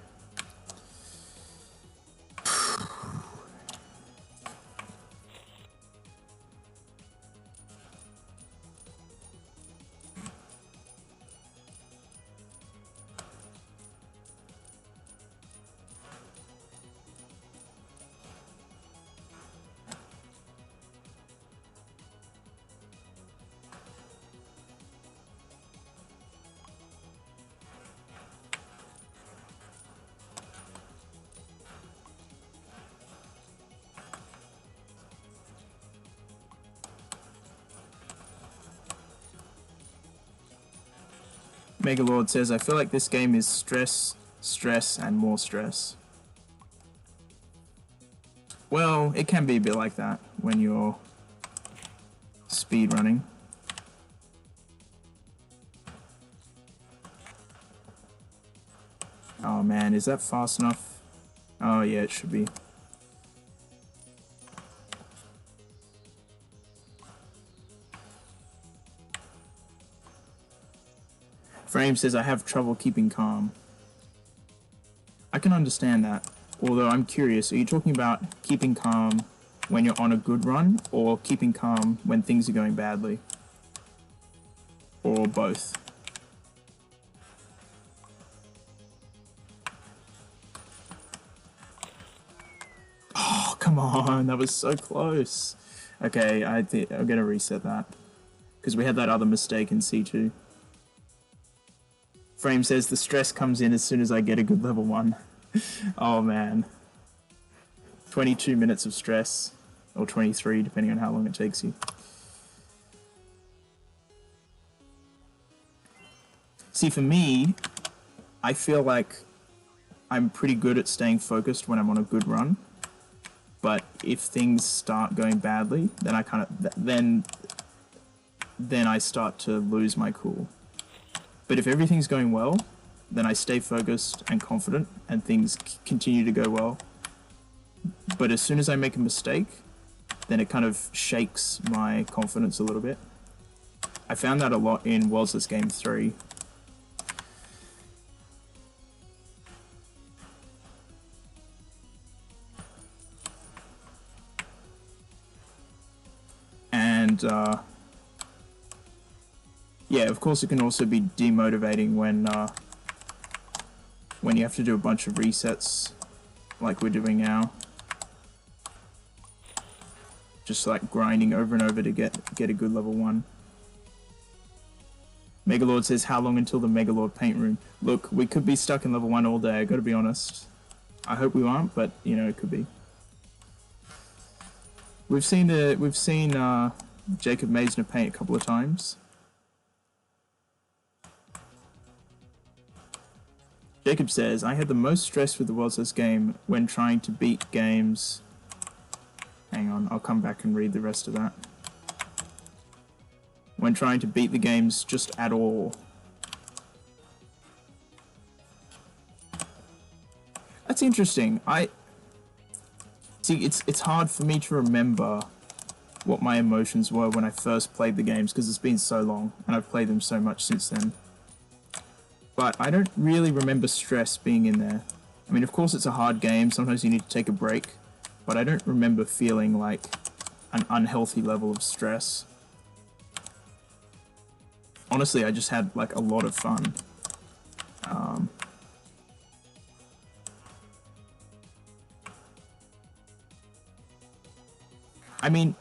Megalord says, I feel like this game is stress, stress, and more stress. Well, it can be a bit like that when you're speedrunning. Oh man, is that fast enough? Oh yeah, it should be. Frame says, I have trouble keeping calm. I can understand that, although I'm curious, are you talking about keeping calm when you're on a good run, or keeping calm when things are going badly? Or both? Oh, come on, that was so close. Okay, I'm gonna reset that, because we had that other mistake in C2. Frame says, the stress comes in as soon as I get a good level 1. Oh man. 22 minutes of stress, or 23, depending on how long it takes you. See, for me, I feel like I'm pretty good at staying focused when I'm on a good run, but if things start going badly, then I kind of then I start to lose my cool. But if everything's going well, then I stay focused and confident, and things continue to go well. But as soon as I make a mistake, then it kind of shakes my confidence a little bit. I found that a lot in World's Game 3. And yeah, of course it can also be demotivating when you have to do a bunch of resets like we're doing now. Just like grinding over and over to get a good level 1. Megalord says, how long until the Megalord paint room? Look, we could be stuck in level 1 all day, I gotta be honest. I hope we aren't, but you know, it could be. We've seen Jacob Meisner paint a couple of times. Jacob says, I had the most stress with the World's Game when trying to beat games. Hang on, I'll come back and read the rest of that. When trying to beat the games just at all. That's interesting. See, it's hard for me to remember what my emotions were when I first played the games, because it's been so long, and I've played them so much since then. But I don't really remember stress being in there. I mean, of course it's a hard game, sometimes you need to take a break, but I don't remember feeling like an unhealthy level of stress. Honestly, I just had like a lot of fun. I mean,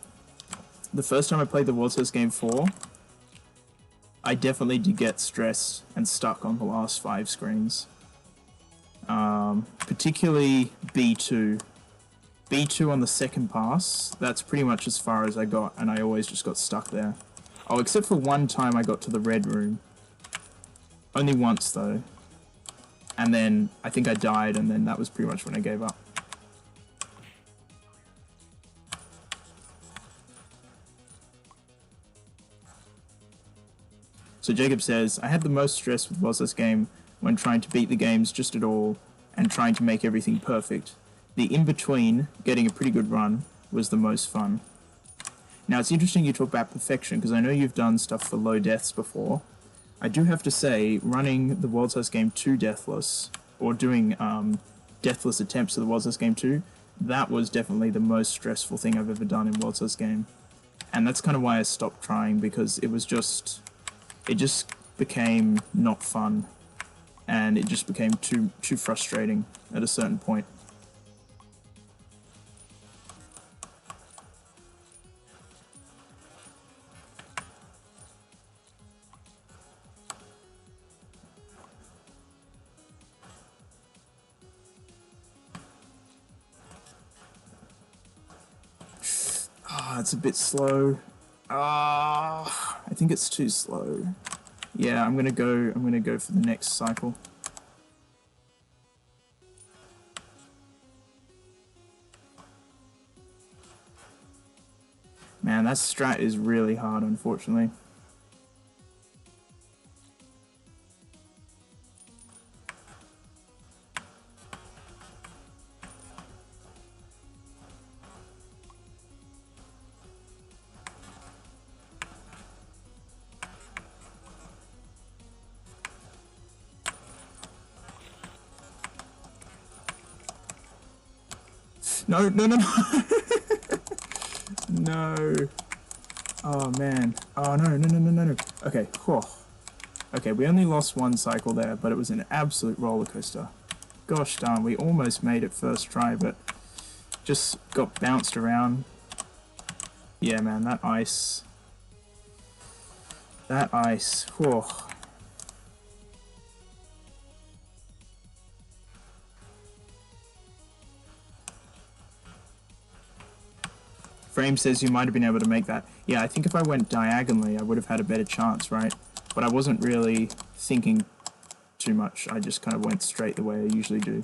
the first time I played the World's Game 4, I definitely did get stressed and stuck on the last 5 screens. Particularly B2. B2 on the second pass, that's pretty much as far as I got, and I always just got stuck there. Oh, except for one time I got to the red room. Only once, though. And then I think I died, and then that was pretty much when I gave up. So Jacob says, I had the most stress with World's Game when trying to beat the games just at all, and trying to make everything perfect. The in-between, getting a pretty good run, was the most fun. Now it's interesting you talk about perfection, because I know you've done stuff for low deaths before. I do have to say, running the World's Game 2 deathless, or doing deathless attempts of the World's Game 2, that was definitely the most stressful thing I've ever done in World's Game. And that's kind of why I stopped trying, because it just became not fun, and it just became too frustrating at a certain point. Ah, it's a bit slow. Ah, I think it's too slow. Yeah, I'm gonna go for the next cycle. Man, that strat is really hard, unfortunately. No, no, no, no. No. Oh, man. Oh, no, no, no, no, no, no. Okay, whew. Okay, we only lost one cycle there, but it was an absolute roller coaster. Gosh darn, we almost made it first try, but just got bounced around. Yeah, man, that ice. That ice. Whew. Frame says you might have been able to make that. Yeah, I think if I went diagonally, I would have had a better chance, right? But I wasn't really thinking too much. I just kind of went straight the way I usually do.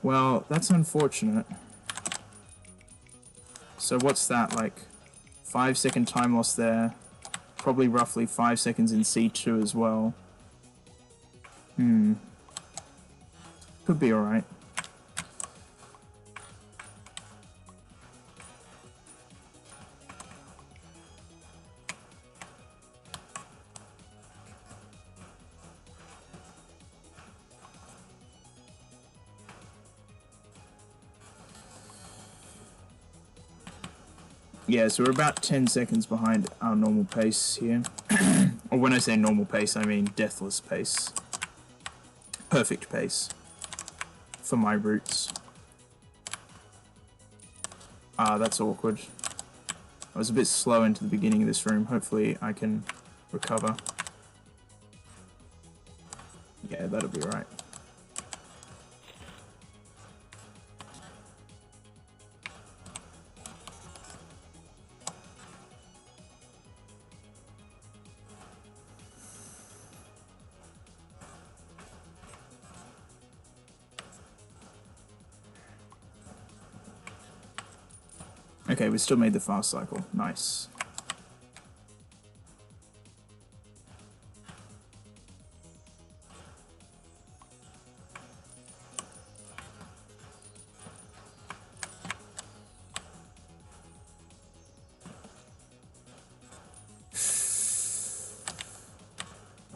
Well, that's unfortunate. So what's that, like 5-second time loss there? Probably roughly 5 seconds in C2 as well. Could be alright. Yeah, so we're about 10 seconds behind our normal pace here. Or when I say normal pace, I mean deathless pace. Perfect pace. For my routes. Ah, that's awkward. I was a bit slow into the beginning of this room. Hopefully I can recover. Yeah, that'll be right. Okay, we still made the fast cycle. Nice.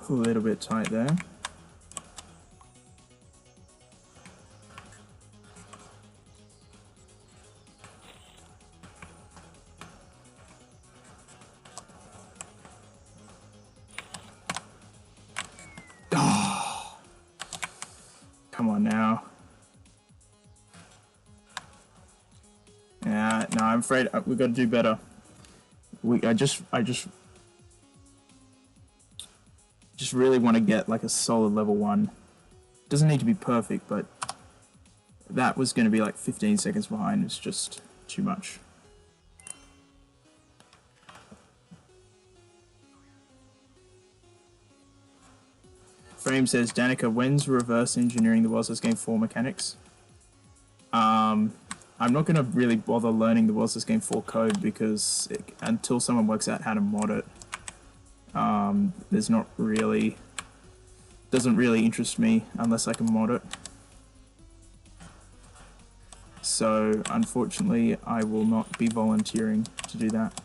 A little bit tight there. Oh, come on now. Yeah, no, I'm afraid we got to do better. I just really want to get like a solid level 1. Doesn't need to be perfect, but that was going to be like 15 seconds behind. It's just too much. Frame says, Danica, when's reverse engineering the Wozza's Game 4 mechanics? I'm not going to really bother learning the Wozza's Game 4 code because until someone works out how to mod it, there's not really, doesn't really interest me unless I can mod it. So unfortunately I will not be volunteering to do that.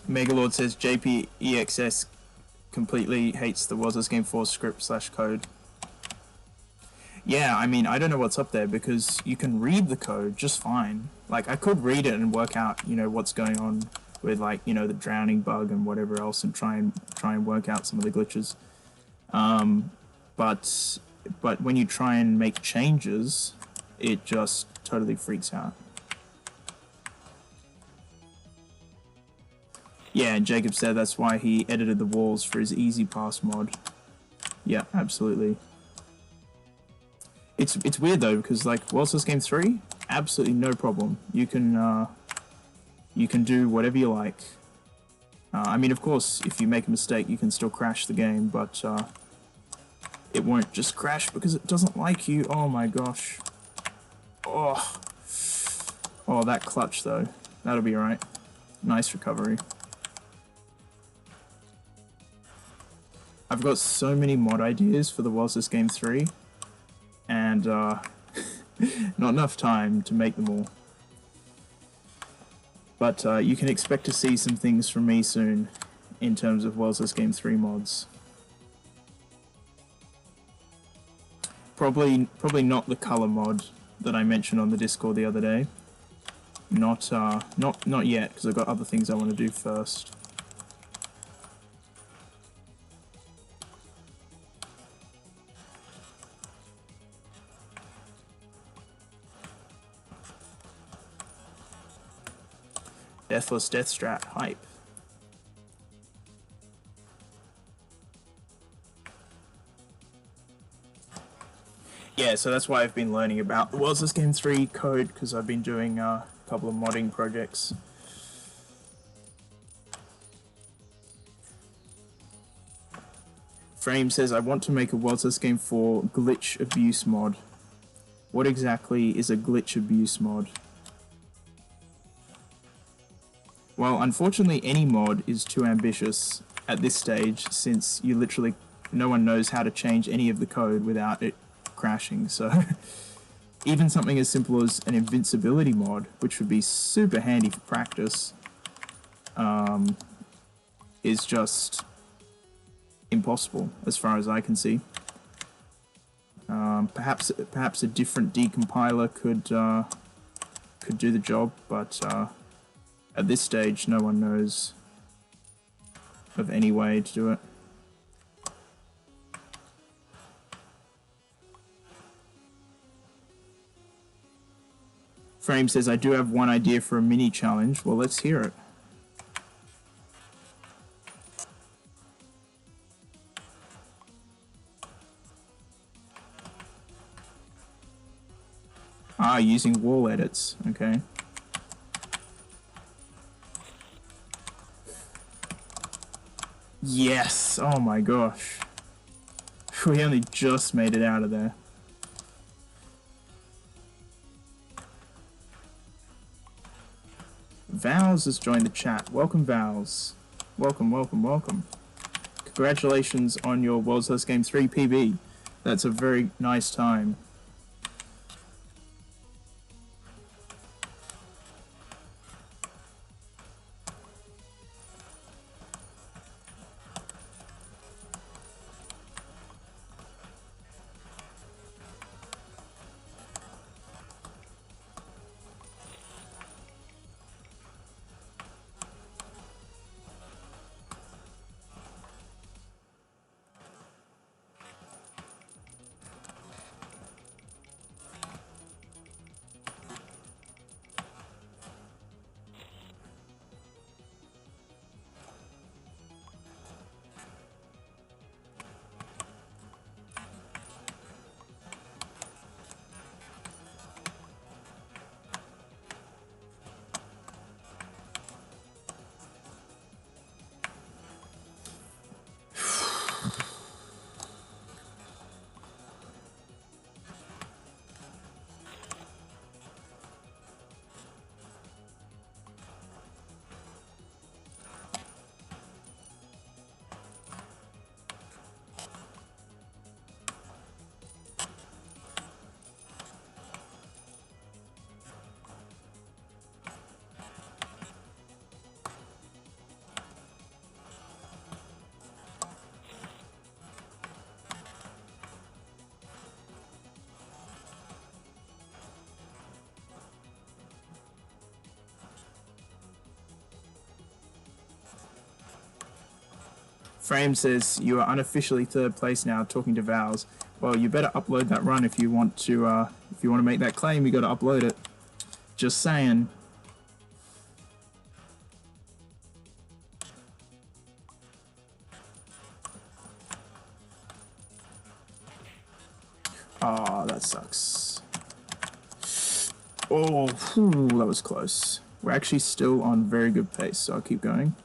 Megalord says JPEXS completely hates the Wozza's Game 4 script/code. Yeah, I mean, I don't know what's up there because you can read the code just fine. Like, I could read it and work out, you know, what's going on with, like, you know, the drowning bug and whatever else, and try and work out some of the glitches. But when you try and make changes, it just totally freaks out. Yeah, and Jacob said that's why he edited the walls for his Easy Pass mod. Yeah, absolutely. It's weird though, because like World's First Game 3, absolutely no problem. You can do whatever you like. I mean, of course, if you make a mistake, you can still crash the game, but it won't just crash because it doesn't like you. Oh my gosh. Oh, that clutch though. That'll be alright. Nice recovery. I've got so many mod ideas for the World's First Game 3, and not enough time to make them all. But you can expect to see some things from me soon in terms of World's First Game 3 mods. Probably not the color mod that I mentioned on the Discord the other day. Not yet, because I've got other things I want to do first. Deathless Death Strat hype. Yeah, so that's why I've been learning about the World's First Game 3 code, because I've been doing a couple of modding projects. Frame says, I want to make a World's First Game 4 glitch abuse mod. What exactly is a glitch abuse mod? Well, unfortunately, any mod is too ambitious at this stage, since no one knows how to change any of the code without it crashing, so even something as simple as an invincibility mod, which would be super handy for practice, is just impossible as far as I can see. Perhaps a different decompiler could do the job, but at this stage no one knows of any way to do it. Frame says, I do have one idea for a mini challenge. Well, let's hear it. Ah, using wall edits. Okay. Yes! Oh my gosh. We only just made it out of there. Vals has joined the chat. Welcome, Vals. Welcome, welcome, welcome. Congratulations on your World's First Game 3 PB. That's a very nice time. Frame says you are unofficially third place now, talking to Vowels. Well, you better upload that run if you want to make that claim. You got to upload it. Just saying. Oh, that sucks. Oh, whew, that was close. We're actually still on very good pace, so I'll keep going.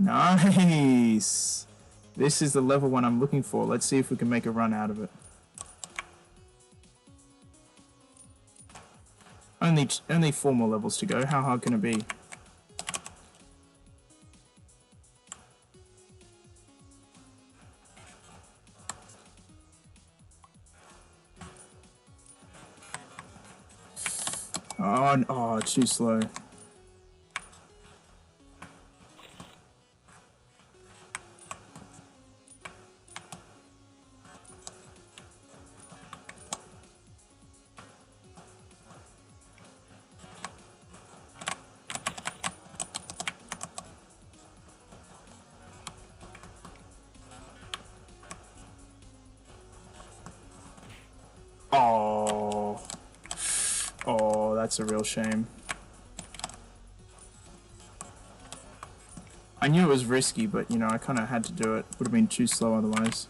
Nice! This is the level 1 I'm looking for. Let's see if we can make a run out of it. Only 4 more levels to go. How hard can it be? Oh, too slow. Oh. Oh, that's a real shame. I knew it was risky, but, you know, I kind of had to do it. Would have been too slow otherwise.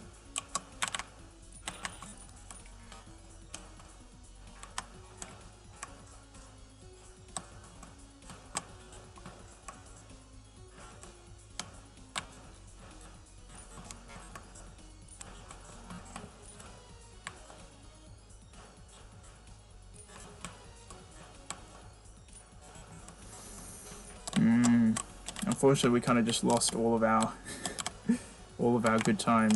Unfortunately, we kind of just lost all of our good time.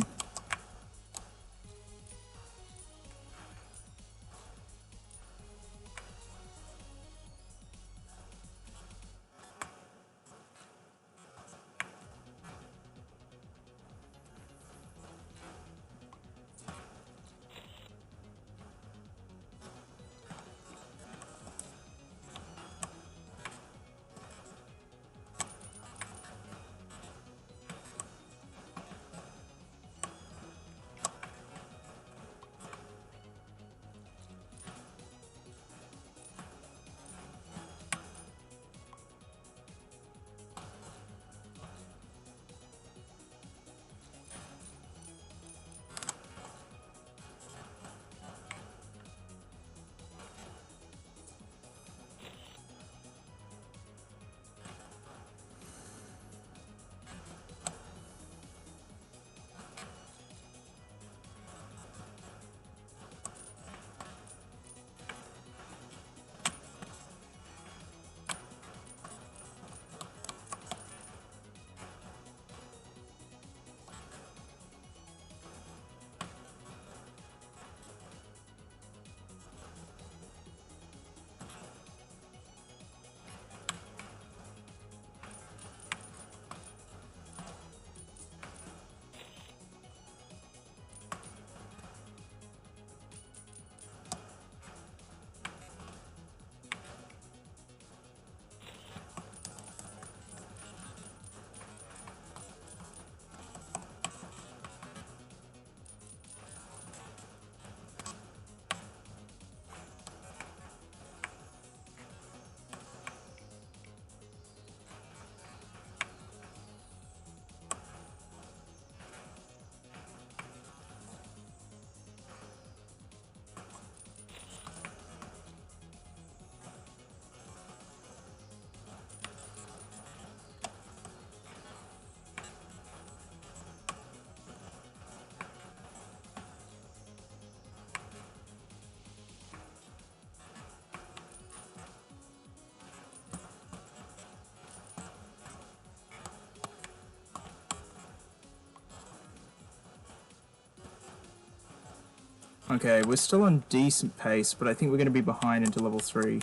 Okay, we're still on decent pace, but I think we're going to be behind into level 3.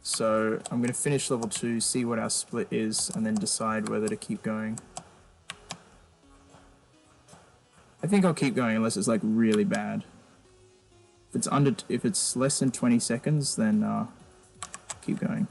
So I'm going to finish level 2, see what our split is, and then decide whether to keep going. I think I'll keep going unless it's like really bad. If it's less than 20 seconds, then keep going.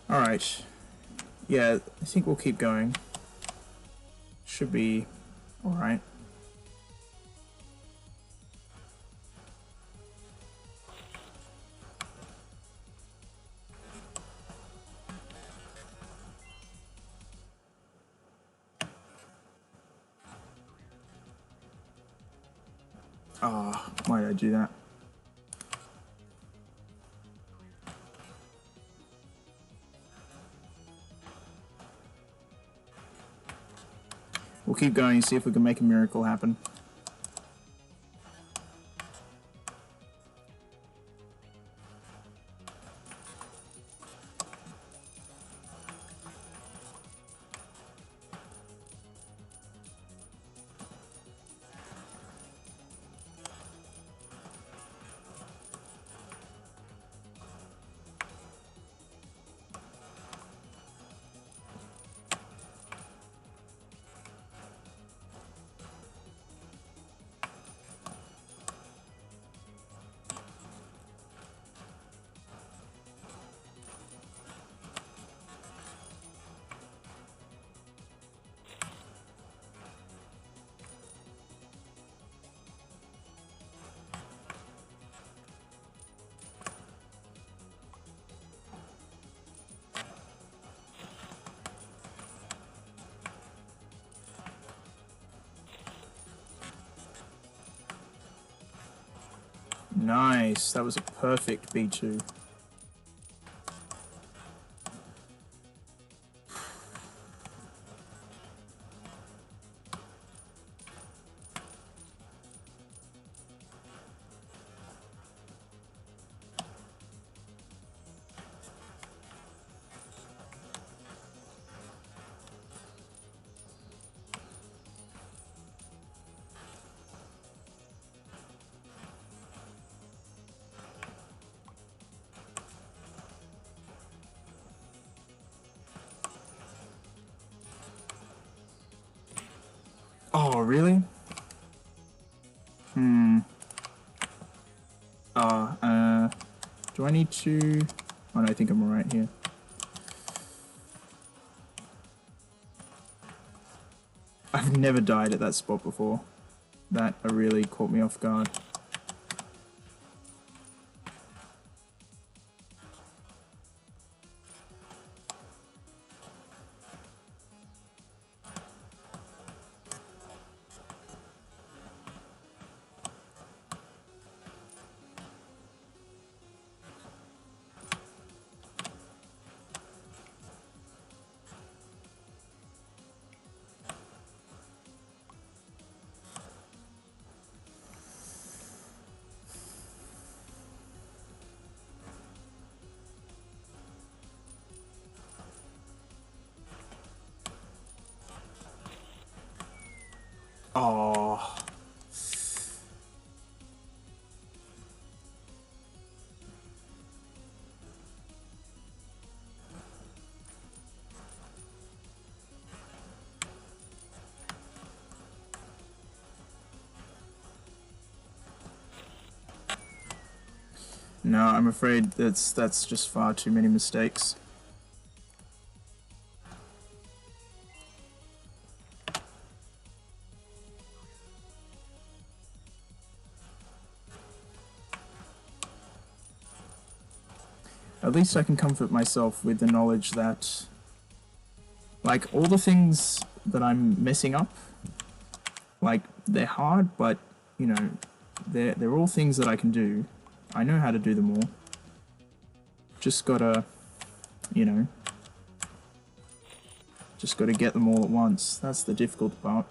Alright. Yeah, I think we'll keep going. Should be alright. Ah, why did I do that? We'll keep going and see if we can make a miracle happen. Nice, that was a perfect B2. Oh, really? Do I need to... Oh, no, I think I'm alright here. I've never died at that spot before. That really caught me off guard. Oh. No, I'm afraid that's just far too many mistakes. at least I can comfort myself with the knowledge that, like, all the things that I'm messing up, like, they're hard, but, you know, they're all things that I can do. I know how to do them all. Just gotta, you know, just gotta get them all at once. That's the difficult part.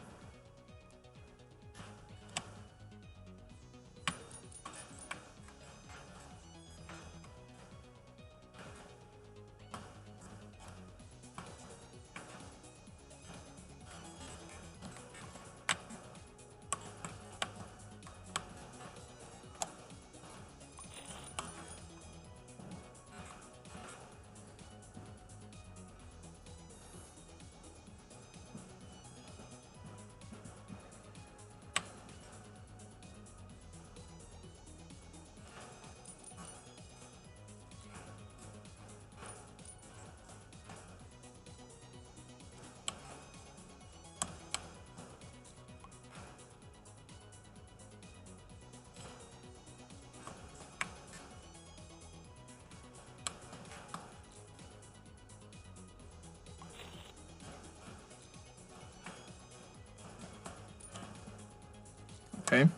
Okay.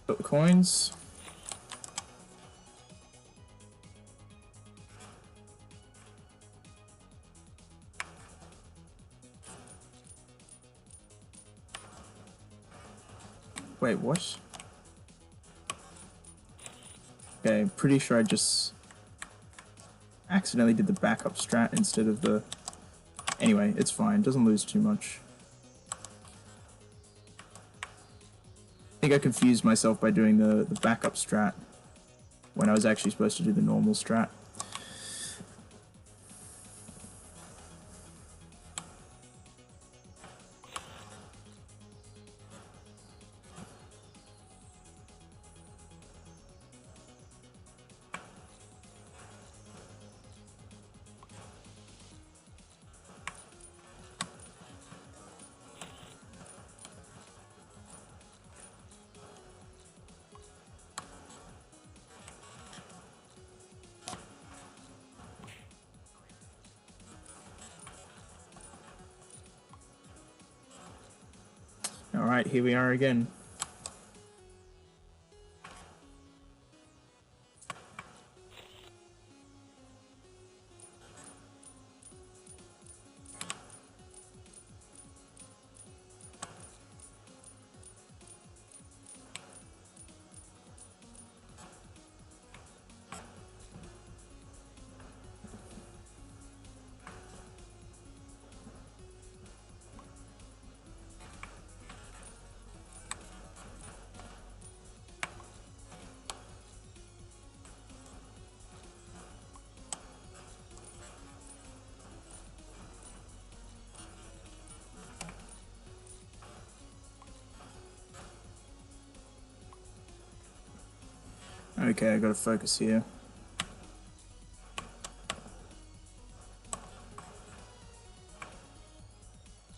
Put the coins. Wait, what? Okay, pretty sure I just accidentally did the backup strat instead of the... Anyway, it's fine, doesn't lose too much. I think I confused myself by doing the backup strat when I was actually supposed to do the normal strat. Alright, here we are again. Okay, I gotta focus here.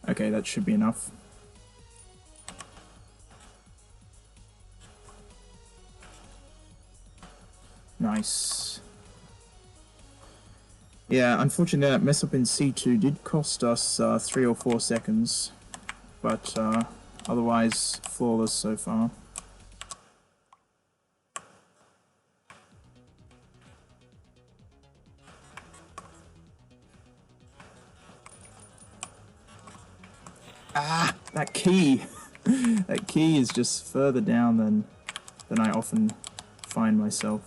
Okay, that should be enough. Nice. Yeah, unfortunately that mess up in C2 did cost us 3 or 4 seconds, but otherwise flawless so far. Ah, that key! That key is just further down than I often find myself.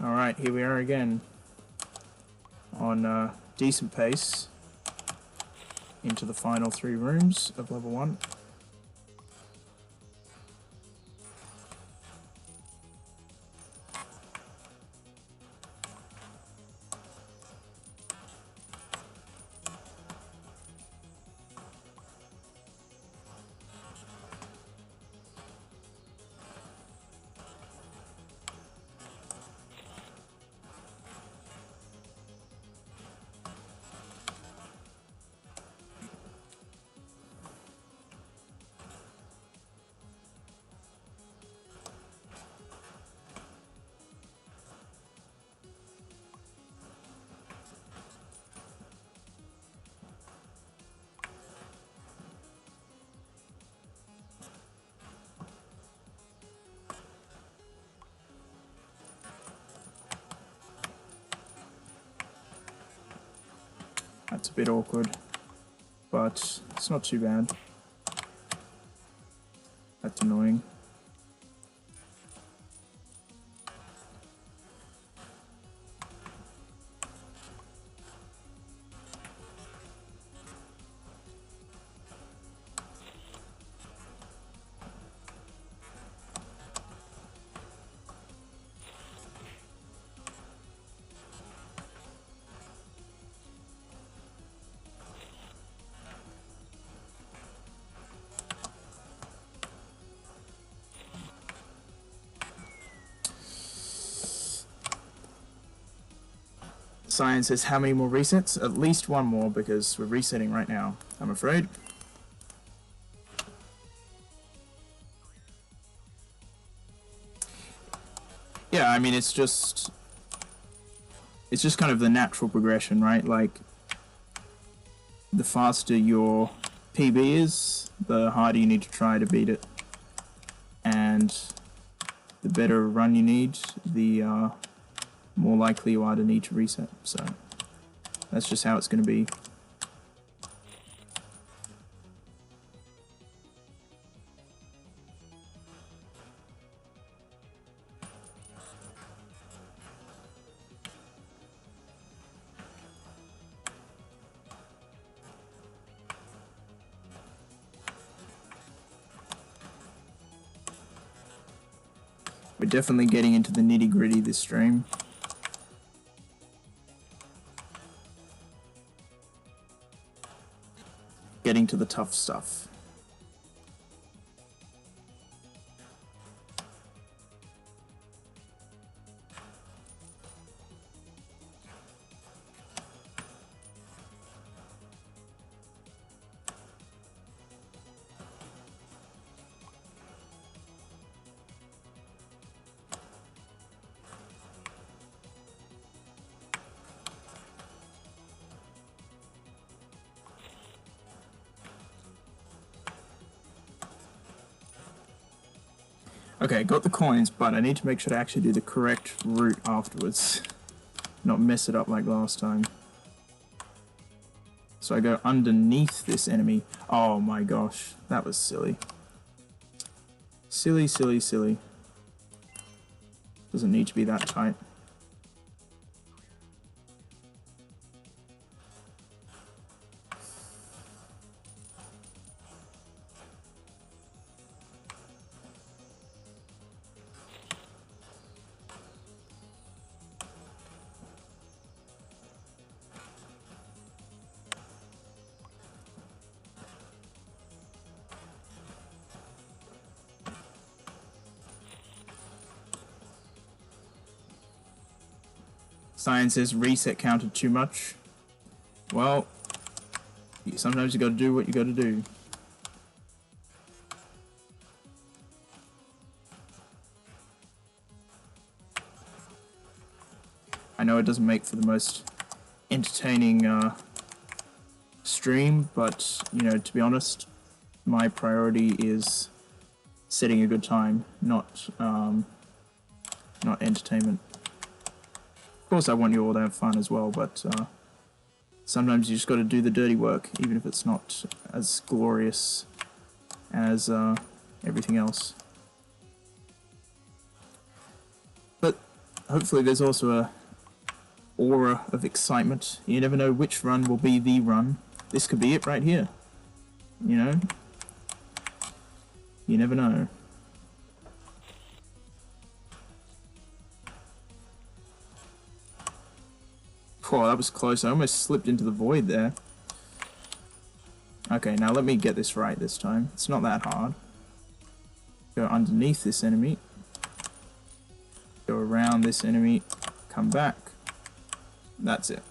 Alright, here we are again. On decent pace. Into the final 3 rooms of level 1. That's a bit awkward, but it's not too bad. That's annoying. Science says how many more resets? At least 1 more, because we're resetting right now, I'm afraid. Yeah, I mean, it's just kind of the natural progression, right? Like, the faster your PB is, the harder you need to try to beat it. And the better run you need, the more likely you are to need to reset. So that's just how it's going to be. We're definitely getting into the nitty-gritty this stream. Getting to the tough stuff. Okay, got the coins, but I need to make sure to actually do the correct route afterwards. Not mess it up like last time. So I go underneath this enemy. Oh my gosh, that was silly. Silly, silly, silly. Doesn't need to be that tight. Science says reset counted too much. Well, sometimes you gotta do what you gotta do. I know it doesn't make for the most entertaining stream, but, you know, to be honest, my priority is setting a good time, not entertainment. Of course I want you all to have fun as well, but sometimes you just got to do the dirty work, even if it's not as glorious as everything else. But hopefully there's also a aura of excitement. You never know which run will be the run. This could be it right here. You know? You never know. Whoa, that was close. I almost slipped into the void there. Okay, now let me get this right this time. It's not that hard. Go underneath this enemy. Go around this enemy. Come back. That's it.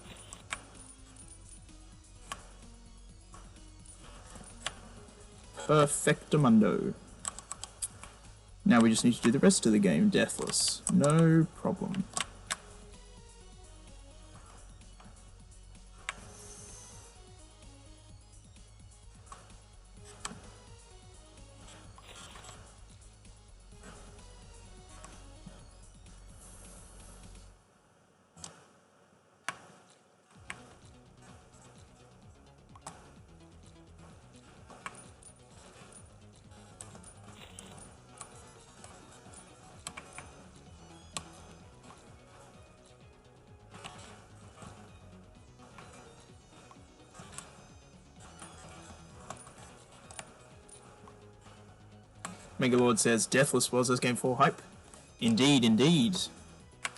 Perfectamundo. Now we just need to do the rest of the game deathless. No problem. Megalord says, Deathless was this game 4 hype? Indeed, indeed.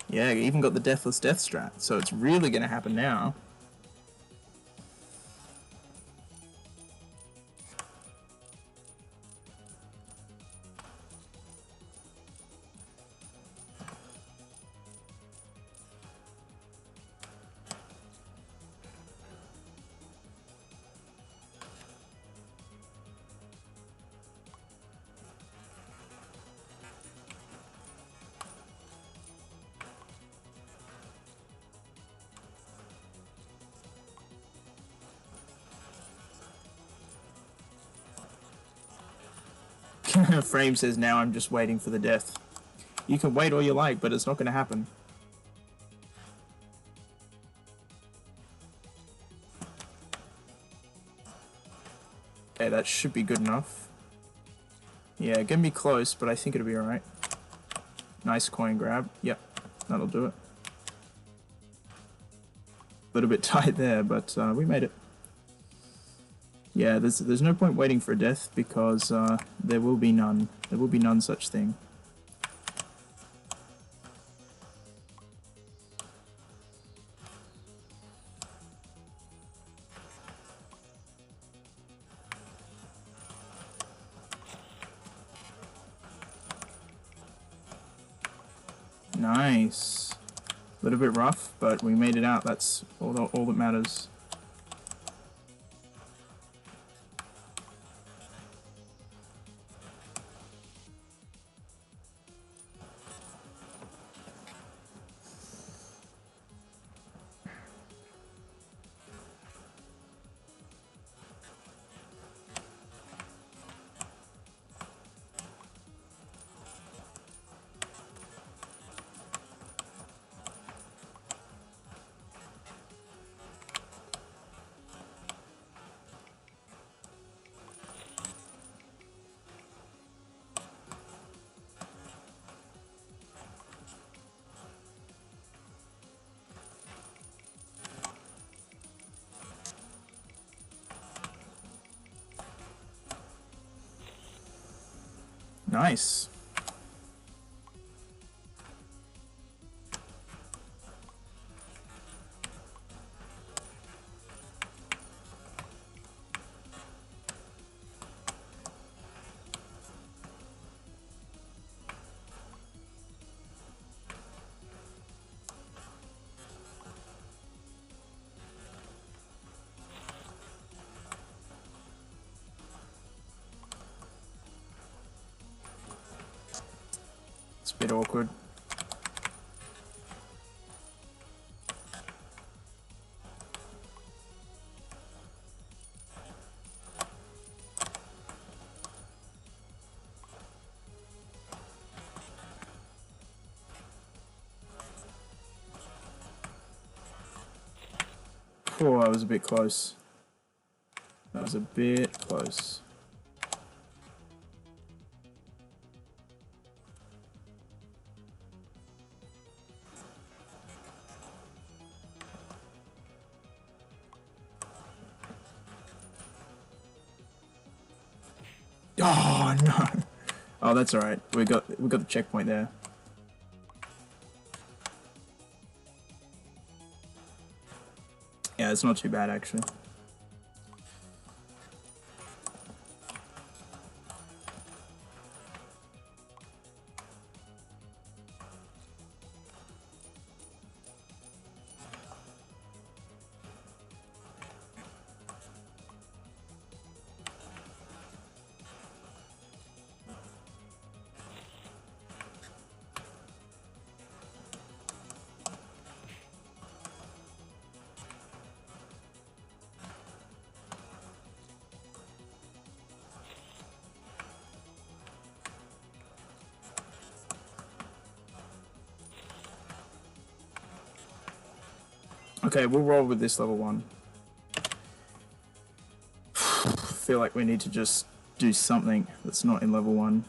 Yeah, even got the Deathless Death strat, so it's really going to happen now. Frame says, now I'm just waiting for the death. You can wait all you like, but it's not going to happen. Okay, that should be good enough. Yeah, get me close, but I think it'll be alright. Nice coin grab. Yep, that'll do it. A little bit tight there, but we made it. Yeah, there's no point waiting for a death because there will be none. There will be none such thing. Nice. A little bit rough, but we made it out. That's all that matters. Nice. It's a bit awkward. Oh, that was a bit close. That was a bit close. Oh no! Oh, that's all right. We got the checkpoint there. Yeah, it's not too bad actually. Okay, we'll roll with this level 1. Feel like we need to just do something that's not in level 1.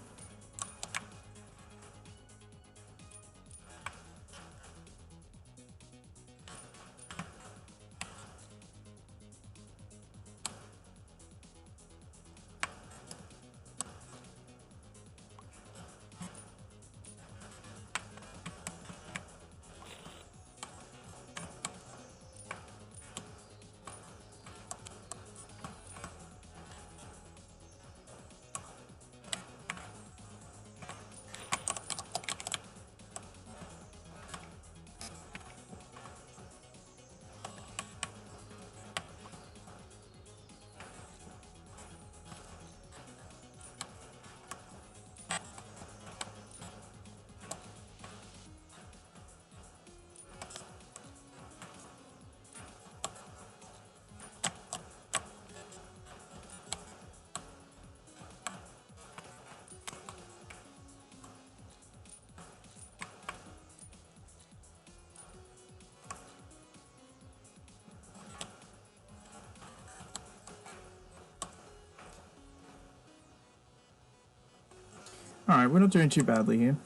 Alright, we're not doing too badly here.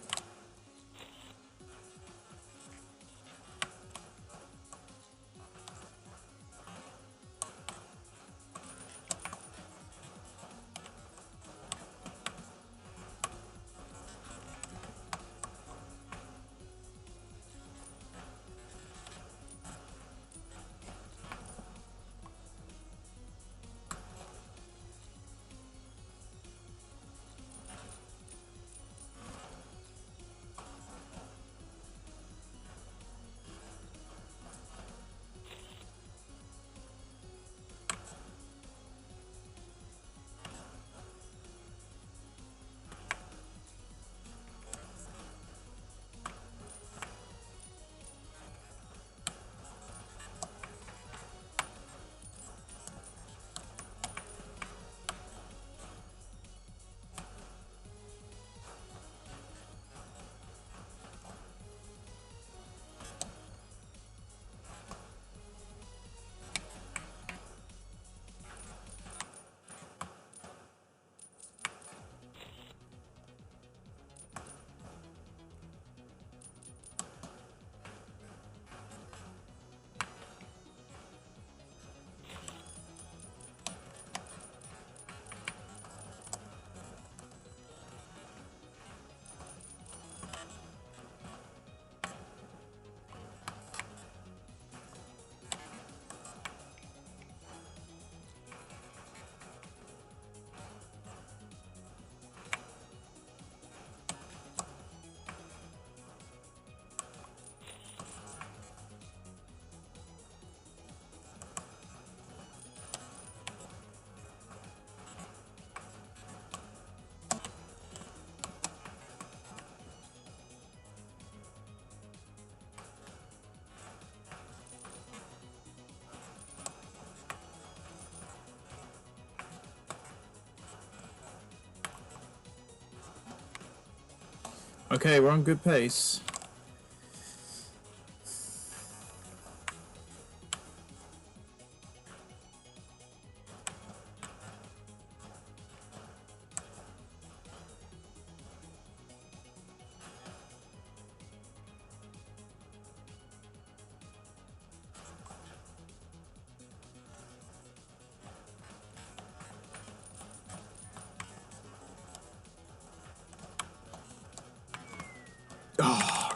Okay, we're on good pace.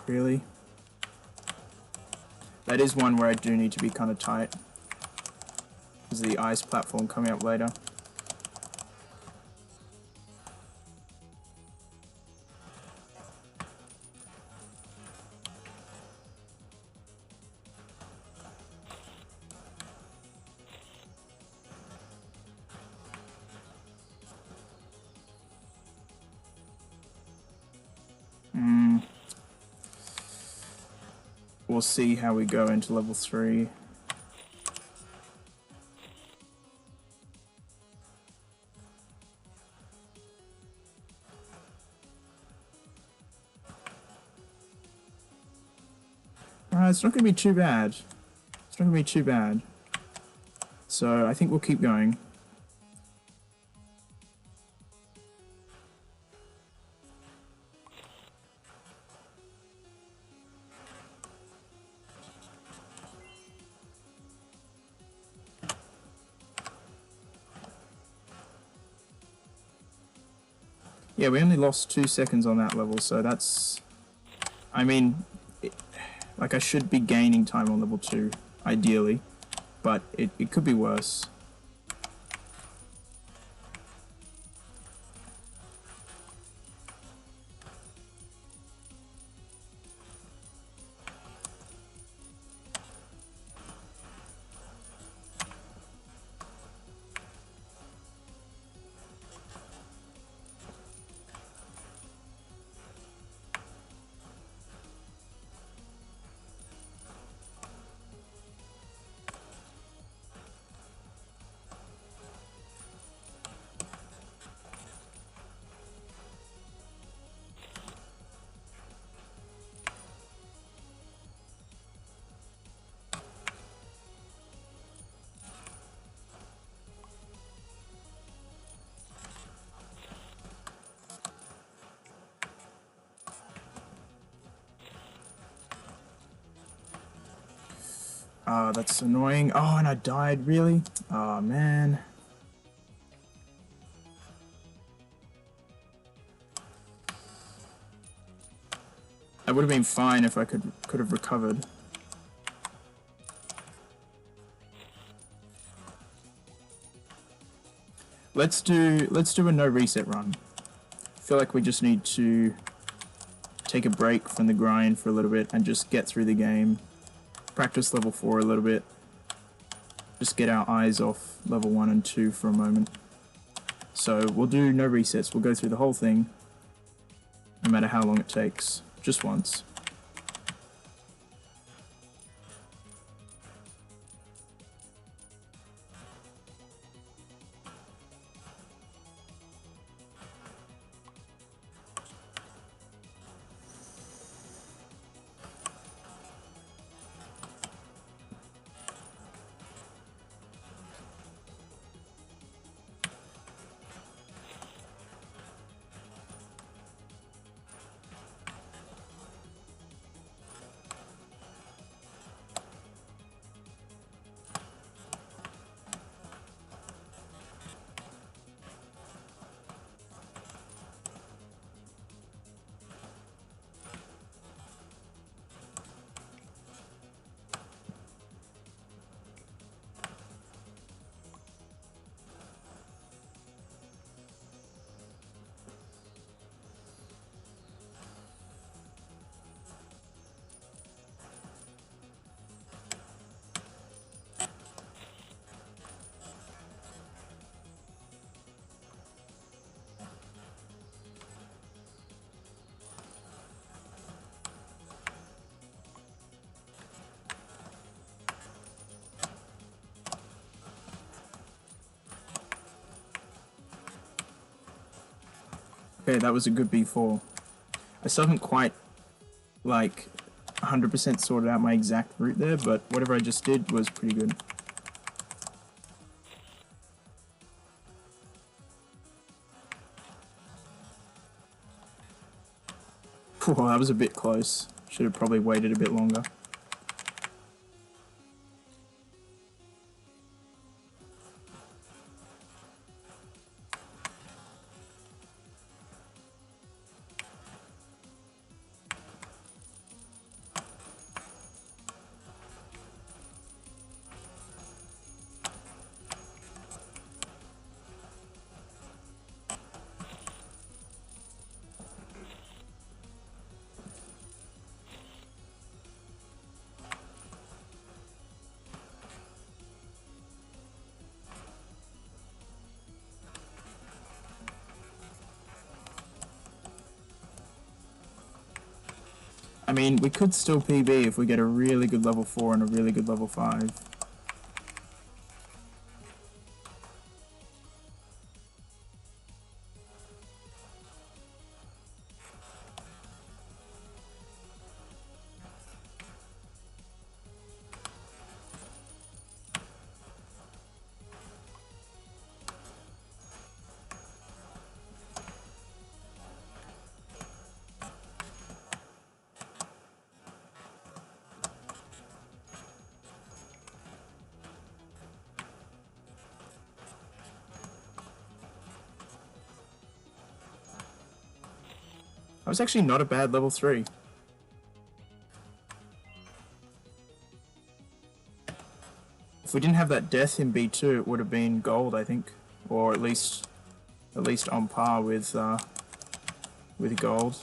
really. That is one where I do need to be kind of tight. Is the ice platform coming up later? We'll see how we go into level 3. Alright, it's not going to be too bad. It's not going to be too bad. So I think we'll keep going. Yeah, we only lost 2 seconds on that level, so that's... I mean, like I should be gaining time on level 2, ideally, but it could be worse. Ah, that's annoying. Oh, and I died, really? Oh, man. That would have been fine if I could have recovered. Let's do a no reset run. I feel like we just need to take a break from the grind for a little bit and just get through the game. Practice level 4 a little bit. Just get our eyes off level 1 and 2 for a moment. So we'll do no resets. We'll go through the whole thing, no matter how long it takes. Just once. Okay, that was a good B4. I still haven't quite, like, 100% sorted out my exact route there, but whatever I just did was pretty good. Whoa, that was a bit close. Should have probably waited a bit longer. mean, we could still PB if we get a really good level 4 and a really good level 5. That was actually not a bad level 3. If we didn't have that death in B2, it would have been gold, I think, or at least on par with gold.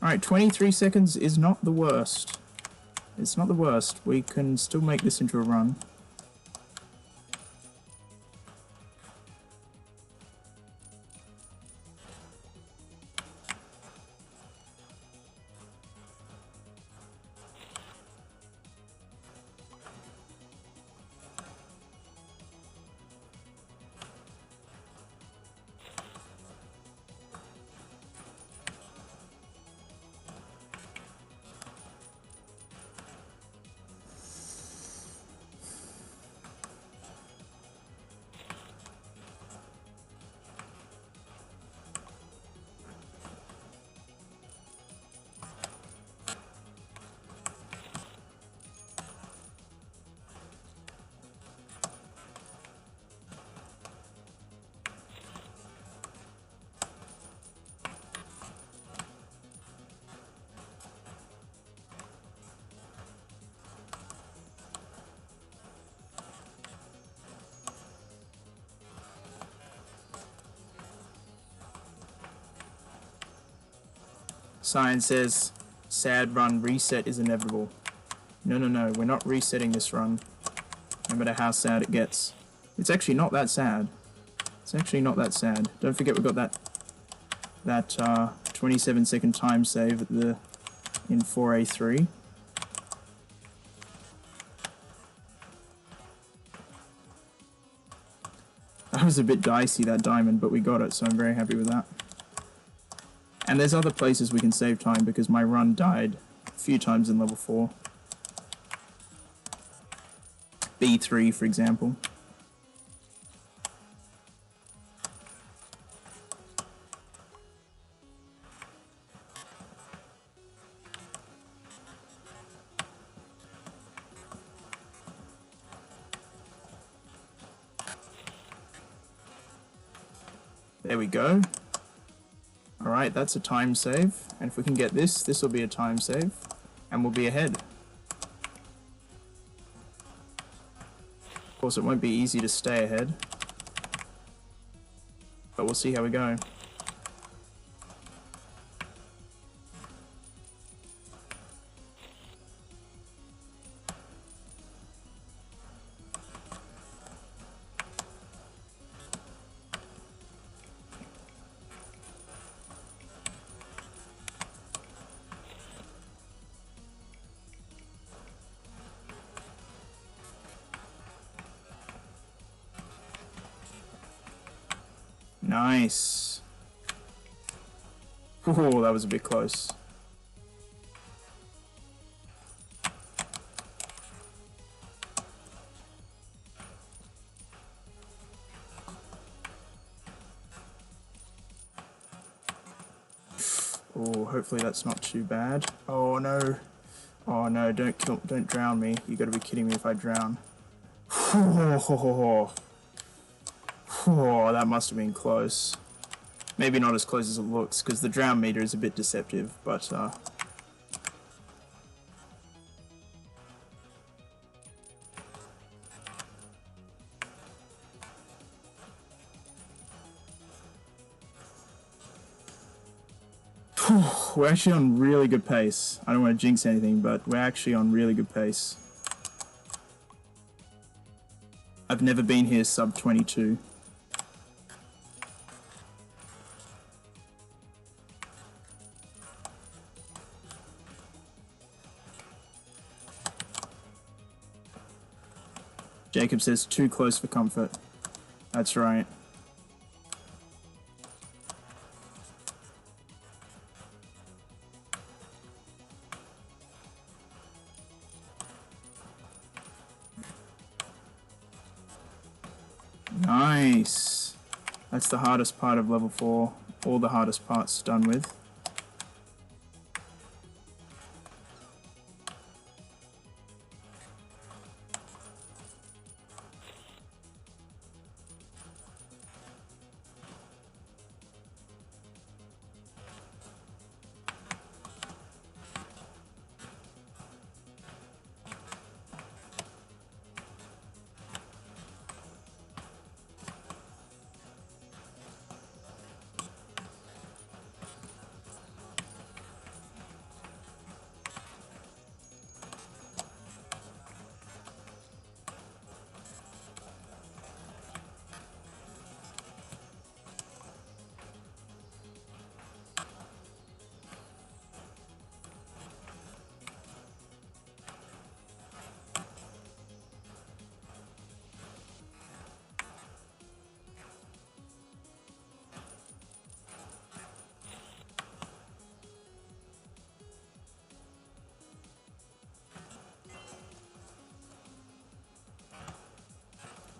Alright, 23 seconds is not the worst. It's not the worst. We can still make this into a run. Science says, sad run reset is inevitable. No, no, no, we're not resetting this run, no matter how sad it gets. It's actually not that sad. It's actually not that sad. Don't forget we've got that 27-second time save in 4A3. That was a bit dicey, that diamond, but we got it, so I'm very happy with that. And there's other places we can save time because my run died a few times in level 4. B3, for example. There we go. Alright, that's a time save, and if we can get this, this will be a time save, and we'll be ahead. Of course, it won't be easy to stay ahead, but we'll see how we go. Nice. Oh, that was a bit close. Oh, hopefully that's not too bad. Oh no. Oh no, don't drown me. You gotta be kidding me if I drown. Oh, that must have been close. Maybe not as close as it looks, because the drown meter is a bit deceptive, but we're actually on really good pace. I don't want to jinx anything, but we're actually on really good pace. I've never been here sub 22. Jacob says too close for comfort. That's right. Nice. That's the hardest part of level 4. All the hardest parts done with.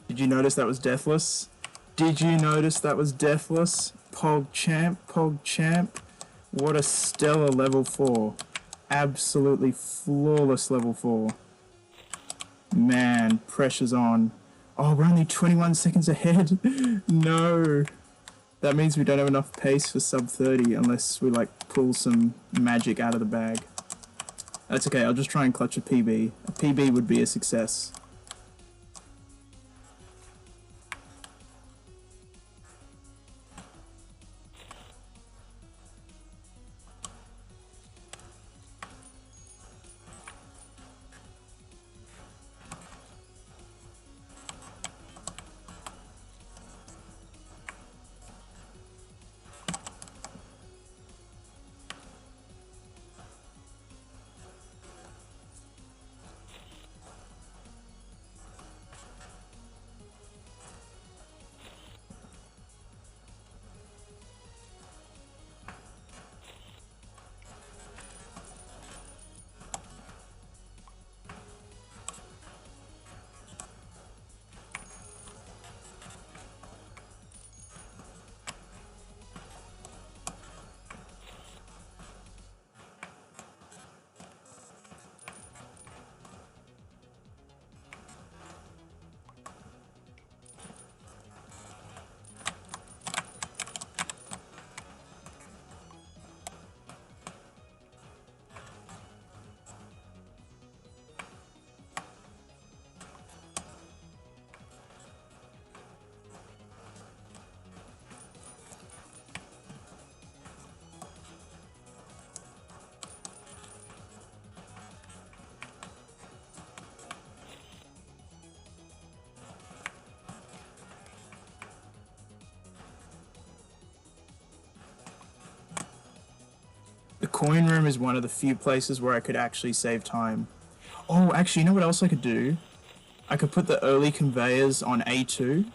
Did you notice that was deathless? Did you notice that was deathless? Pog champ, Pog champ. What a stellar level 4. Absolutely flawless level 4. Man, pressure's on. Oh, we're only 21 seconds ahead. No. That means we don't have enough pace for sub 30 unless we like pull some magic out of the bag. That's okay, I'll just try and clutch a PB. A PB would be a success. The coin room is one of the few places where I could actually save time. Oh, actually, you know what else I could do? I could put the early conveyors on A2.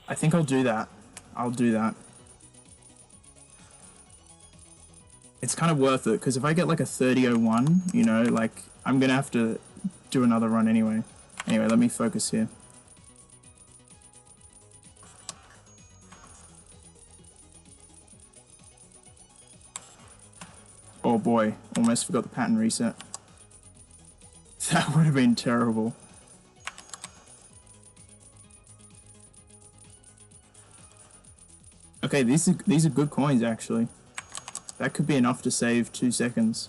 I think I'll do that. I'll do that. It's kind of worth it, because if I get like a 3001, you know, like, I'm going to have to do another run anyway. Anyway, let me focus here. Oh boy, almost forgot the pattern reset. That would have been terrible. Okay, these are good coins actually. That could be enough to save 2 seconds.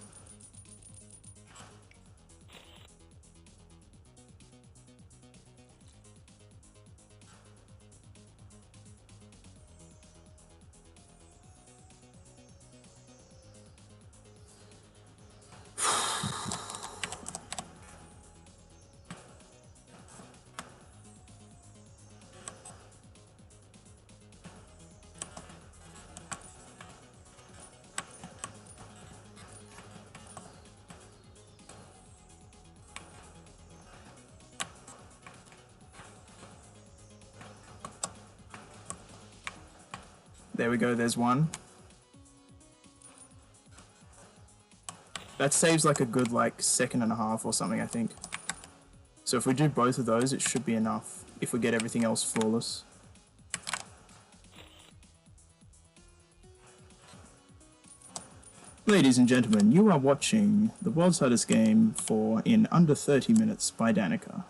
There we go, there's one. That saves like a good like second and a half or something, I think. So if we do both of those, it should be enough if we get everything else flawless. Ladies and gentlemen, you are watching the World's Hardest Game for In Under 30 Minutes by Danica.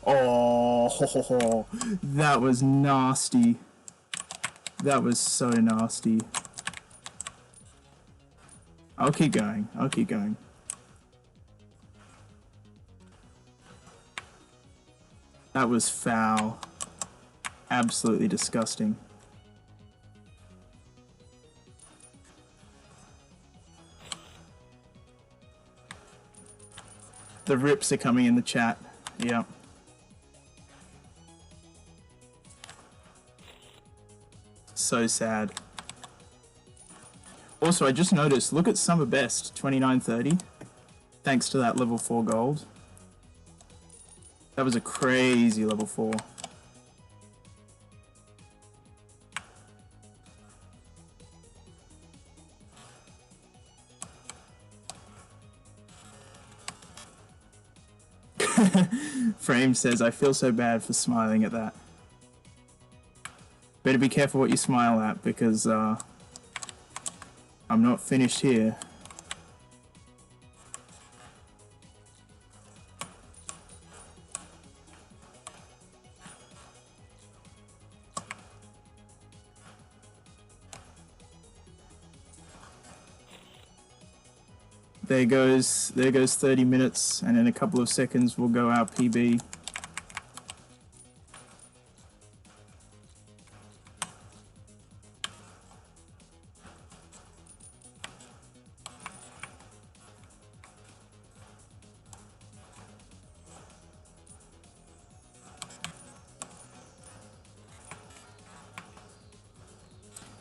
Oh, that was nasty. That was so nasty. I'll keep going. I'll keep going. That was foul. Absolutely disgusting. The rips are coming in the chat. Yeah. So sad. Also, I just noticed, look at Summer Best, 2930. Thanks to that level 4 gold. That was a crazy level 4. Frame says, I feel so bad for smiling at that. Better be careful what you smile at, because I'm not finished here. There goes 30 minutes, and in a couple of seconds we'll go our PB.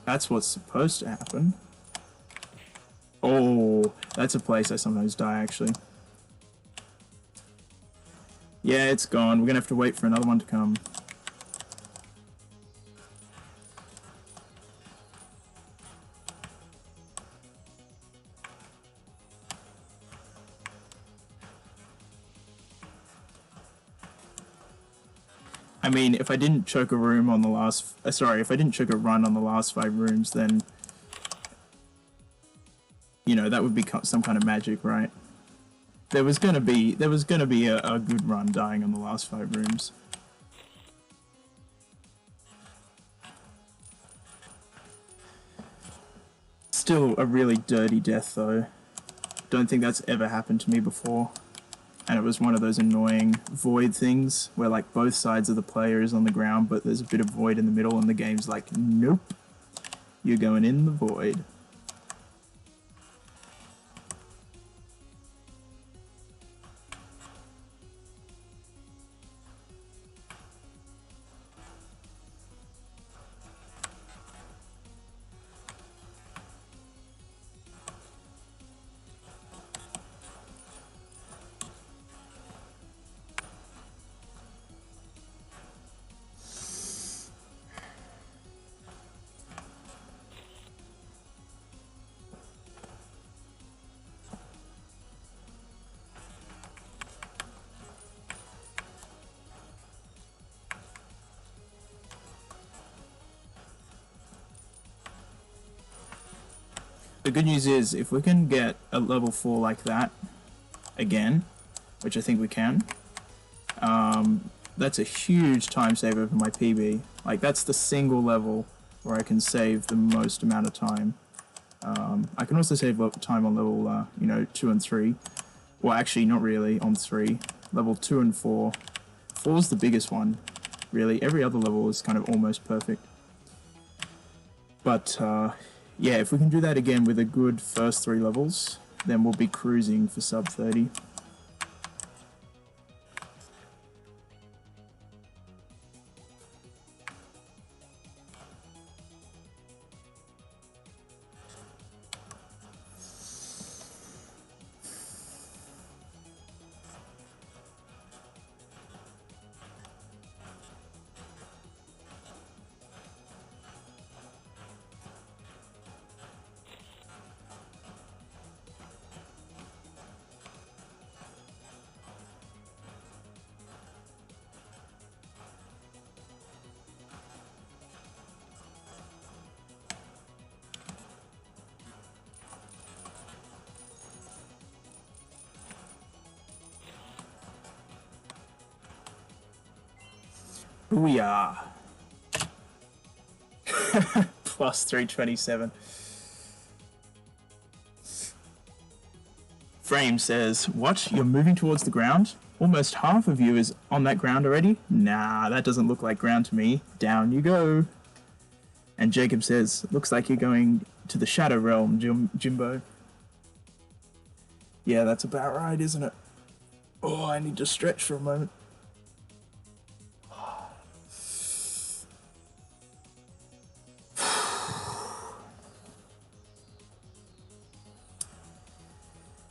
That's what's supposed to happen. Oh, that's a place I sometimes die, actually. Yeah, it's gone. We're gonna have to wait for another one to come. I mean, if I didn't choke a room on the last... sorry, if I didn't choke a run on the last 5 rooms, then... You know, that would be some kind of magic, right? There was gonna be a good run dying on the last 5 rooms. Still a really dirty death, though. Don't think that's ever happened to me before. And it was one of those annoying void things, where like both sides of the player is on the ground, but there's a bit of void in the middle, and the game's like, nope, you're going in the void. the good news is, if we can get a level 4 like that again, which I think we can, that's a huge time save over my PB. Like, that's the single level where I can save the most amount of time. I can also save time on level, 2 and 3. Well, actually, not really, on 3. Level 2 and 4. 4 is the biggest one, really. Every other level is kind of almost perfect. But, yeah, if we can do that again with a good first 3 levels, then we'll be cruising for sub 30. Booyah! Plus 327. Frame says, what? You're moving towards the ground? Almost half of you is on that ground already? Nah, that doesn't look like ground to me. Down you go. And Jacob says, looks like you're going to the Shadow Realm, Jimbo. Yeah, that's about right, isn't it? Oh, I need to stretch for a moment.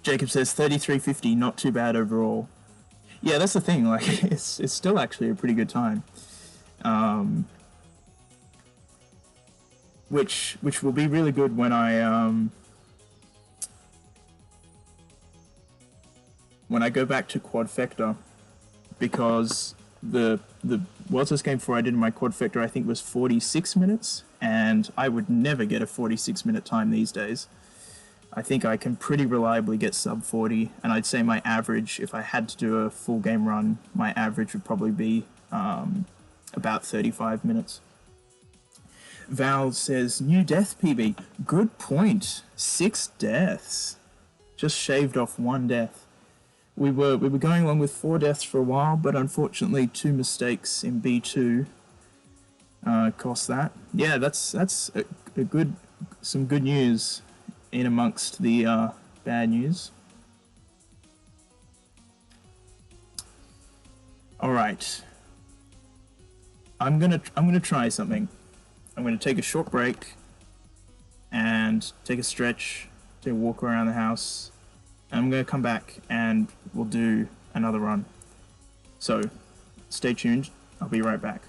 Jacob says 3350, not too bad overall. Yeah, that's the thing. Like, it's still actually a pretty good time. Which will be really good when I go back to Quadfecta, because the World Test Game 4 I did in my Quadfecta I think was 46 minutes, and I would never get a 46-minute time these days. I think I can pretty reliably get sub 40, and I'd say my average, if I had to do a full game run, my average would probably be about 35 minutes. Val says, new death PB. Good point. 6 deaths. Just shaved off 1 death. We were going along with 4 deaths for a while, but unfortunately 2 mistakes in B2 cost that. Yeah, that's some good news in amongst the bad news. All right, I'm gonna try something. I'm gonna take a short break and take a stretch, take a walk around the house, and I'm gonna come back and we'll do another run. So stay tuned. I'll be right back.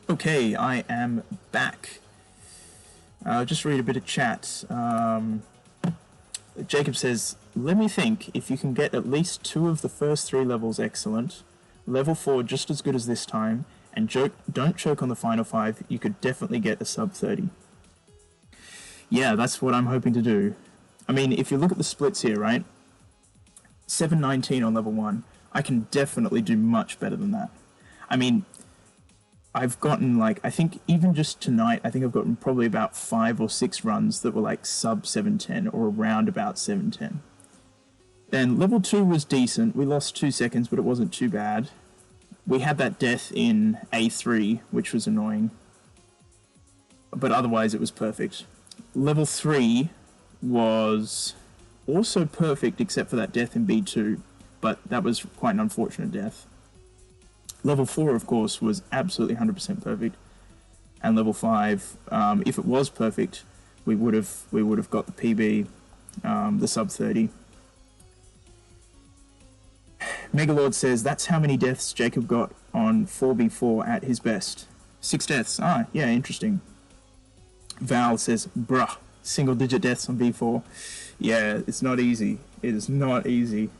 Okay, I am back. I'll just read a bit of chat. Jacob says, let me think, if you can get at least 2 of the first 3 levels excellent, level 4 just as good as this time, and don't choke on the final 5, you could definitely get a sub 30. Yeah, that's what I'm hoping to do. I mean, if you look at the splits here, right? 719 on level 1, I can definitely do much better than that. I mean, I've gotten, like, I think even just tonight, I think I've gotten probably about 5 or 6 runs that were like sub 710 or around about 710. Then level 2 was decent. We lost 2 seconds, but it wasn't too bad. We had that death in A3, which was annoying. But otherwise, it was perfect. Level 3 was also perfect, except for that death in B2, but that was quite an unfortunate death. Level 4, of course, was absolutely 100% perfect, and level 5, if it was perfect, we would have got the PB, the sub 30. Megalord says that's how many deaths Jacob got on 4v4 at his best. 6 deaths. Ah, yeah, interesting. Val says, bruh, single-digit deaths on V4. Yeah, it's not easy. It is not easy.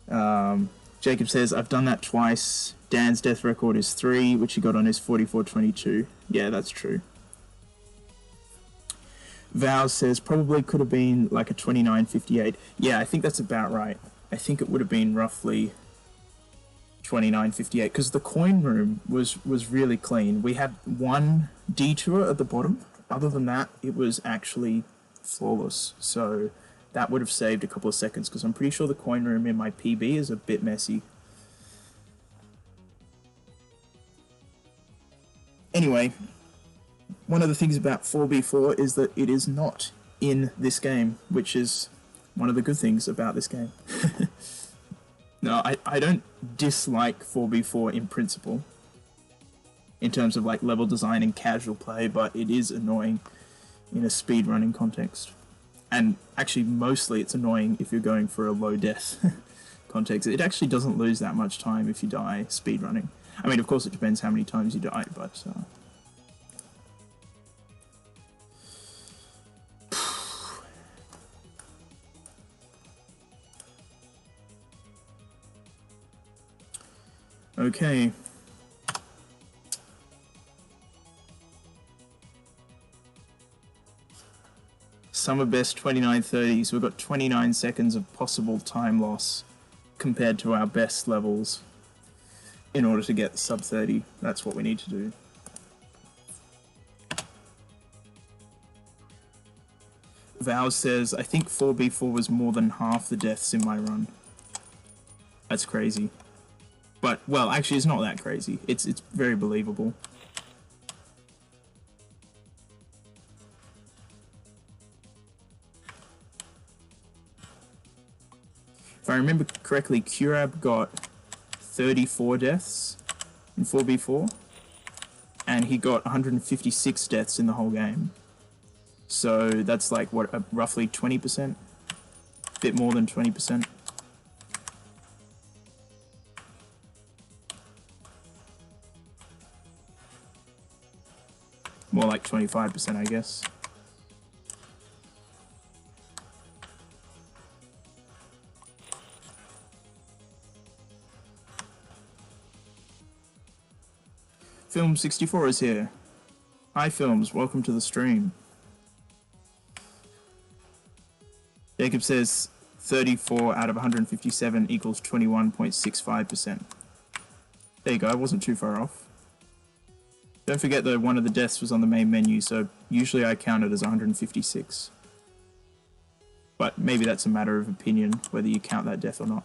Jacob says, I've done that twice. Dan's death record is 3, which he got on his 44.22. Yeah, that's true. Val says, probably could have been like a 29.58. Yeah, I think that's about right. I think it would have been roughly 29.58, because the coin room was really clean. We had one detour at the bottom. Other than that, it was actually flawless. So that would have saved a couple of seconds, because I'm pretty sure the coin room in my PB is a bit messy. Anyway, one of the things about 4v4 is that it is not in this game, which is one of the good things about this game. No, I don't dislike 4v4 in principle, in terms of like level design and casual play, but it is annoying in a speedrunning context. And actually, mostly it's annoying if you're going for a low death context. It actually doesn't lose that much time if you die speedrunning. I mean, of course, it depends how many times you die, but... Okay. Summer best 29.30, so we've got 29 seconds of possible time loss compared to our best levels in order to get sub 30. That's what we need to do. Val says, I think 4v4 was more than half the deaths in my run. That's crazy. But, well, actually it's not that crazy. It's very believable. If I remember correctly, Curab got 34 deaths in 4v4, and he got 156 deaths in the whole game. So that's like, what, roughly 20%? A bit more than 20%. More like 25%, I guess. Film 64 is here. Hi Films, welcome to the stream. Jacob says 34 out of 157 equals 21.65%. There you go, I wasn't too far off. Don't forget that one of the deaths was on the main menu, so usually I count it as 156. But maybe that's a matter of opinion, whether you count that death or not.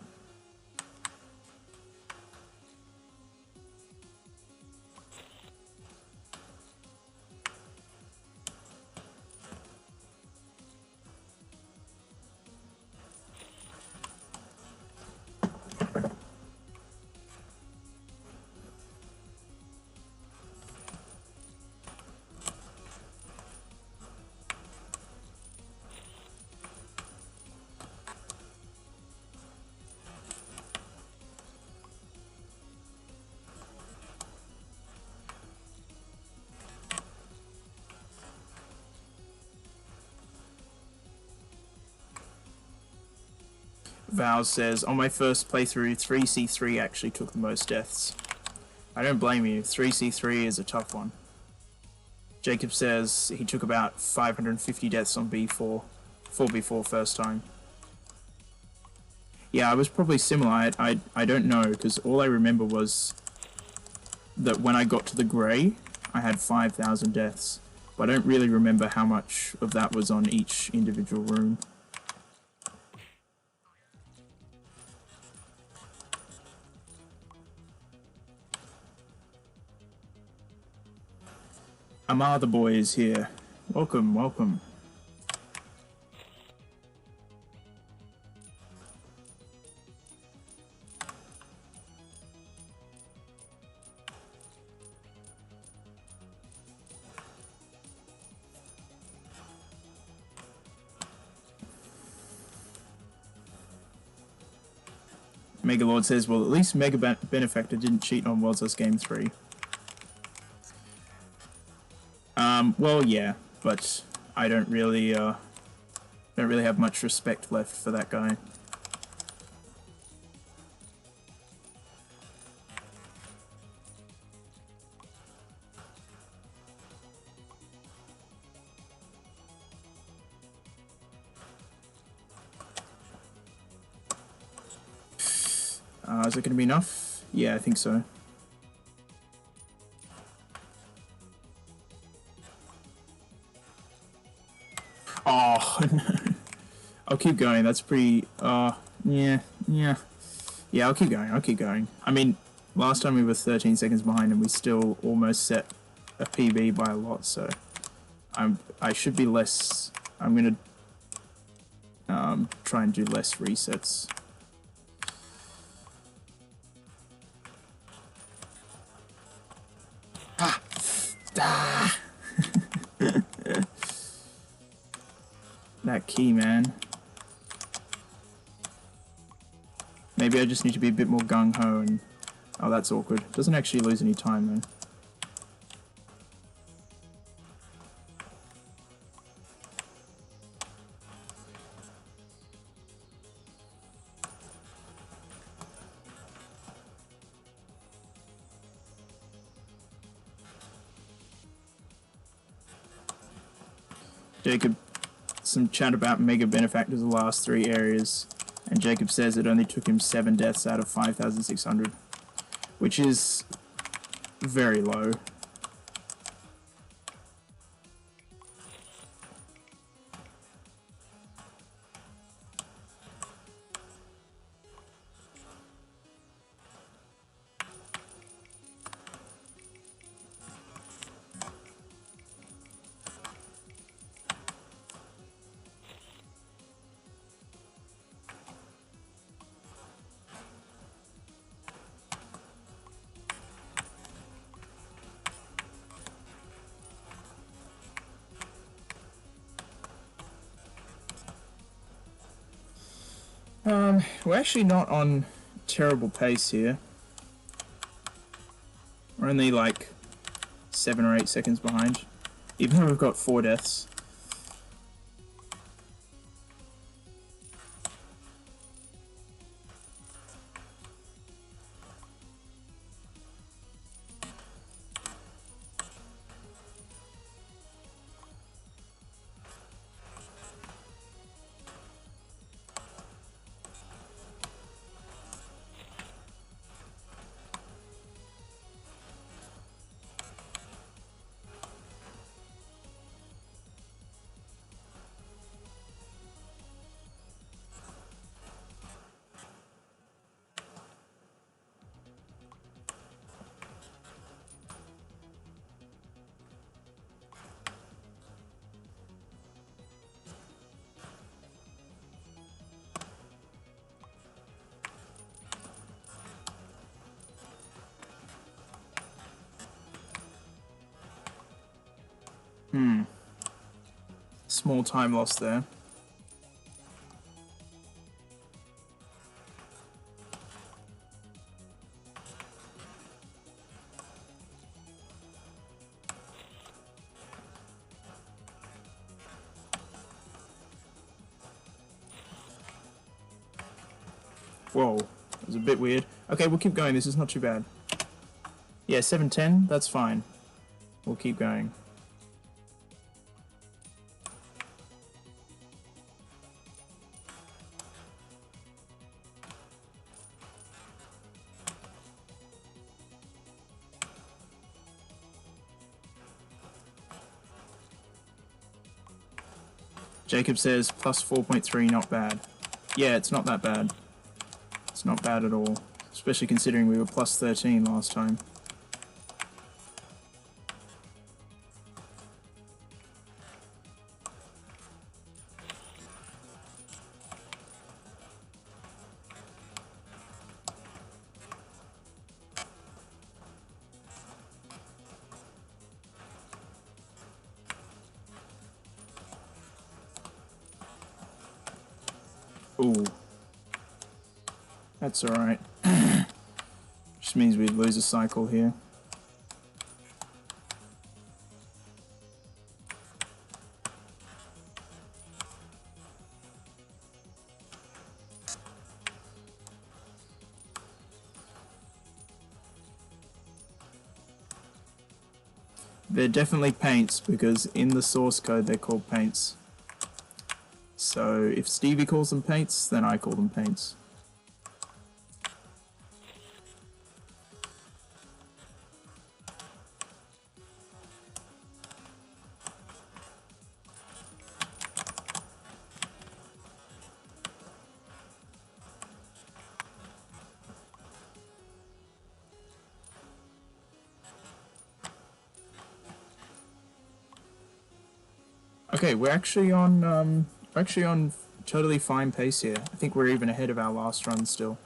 Val says, on my first playthrough, 3C3 actually took the most deaths. I don't blame you, 3C3 is a tough one. Jacob says he took about 550 deaths on B4, 4B4 first time. Yeah, I was probably similar. I don't know, because all I remember was that when I got to the grey, I had 5,000 deaths. But I don't really remember how much of that was on each individual room. Amar the boy is here. Welcome, welcome. Megalord says, well, at least Mega Benefactor didn't cheat on World's Us Game 3. Well, yeah, but I don't really have much respect left for that guy. Is it going to be enough? Yeah, I think so. Oh, no. I'll keep going. That's pretty... yeah. Yeah, I'll keep going. I mean, last time we were 13 seconds behind and we still almost set a PB by a lot, so... I should be less... I'm going to try and do less resets. That key, man. Maybe I just need to be a bit more gung-ho and... Oh, that's awkward. Doesn't actually lose any time, though. Jacob, some chat about Mega Benefactor's the last 3 areas, and Jacob says it only took him 7 deaths out of 5,600, which is very low. We're actually not on terrible pace here. We're only like 7 or 8 seconds behind, even though we've got 4 deaths. Small time loss there. Whoa, that was a bit weird. Okay, we'll keep going. This is not too bad. Yeah, 7:10. That's fine. We'll keep going. Jacob says plus 4.3, not bad. Yeah, it's not that bad. It's not bad at all. Especially considering we were plus 13 last time. Ooh. That's alright. Just means we'd lose a cycle here. They're definitely paints, because in the source code they're called paints. So if Stevie calls them paints, then I call them paints. Okay, we're actually on totally fine pace here. I think we're even ahead of our last run still.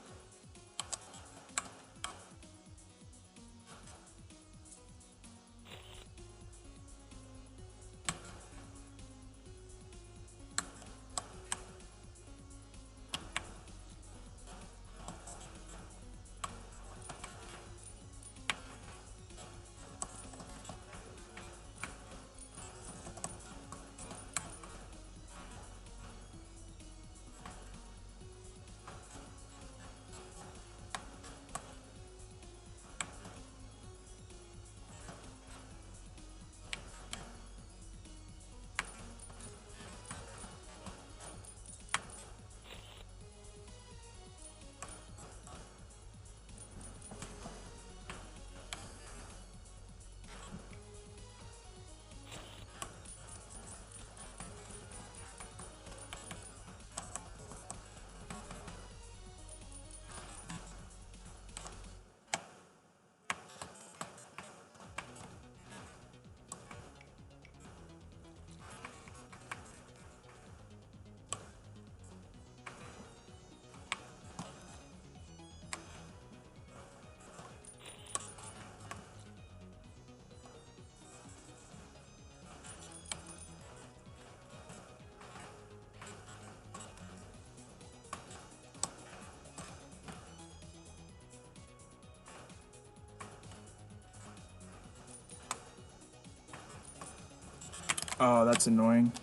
Oh, that's annoying.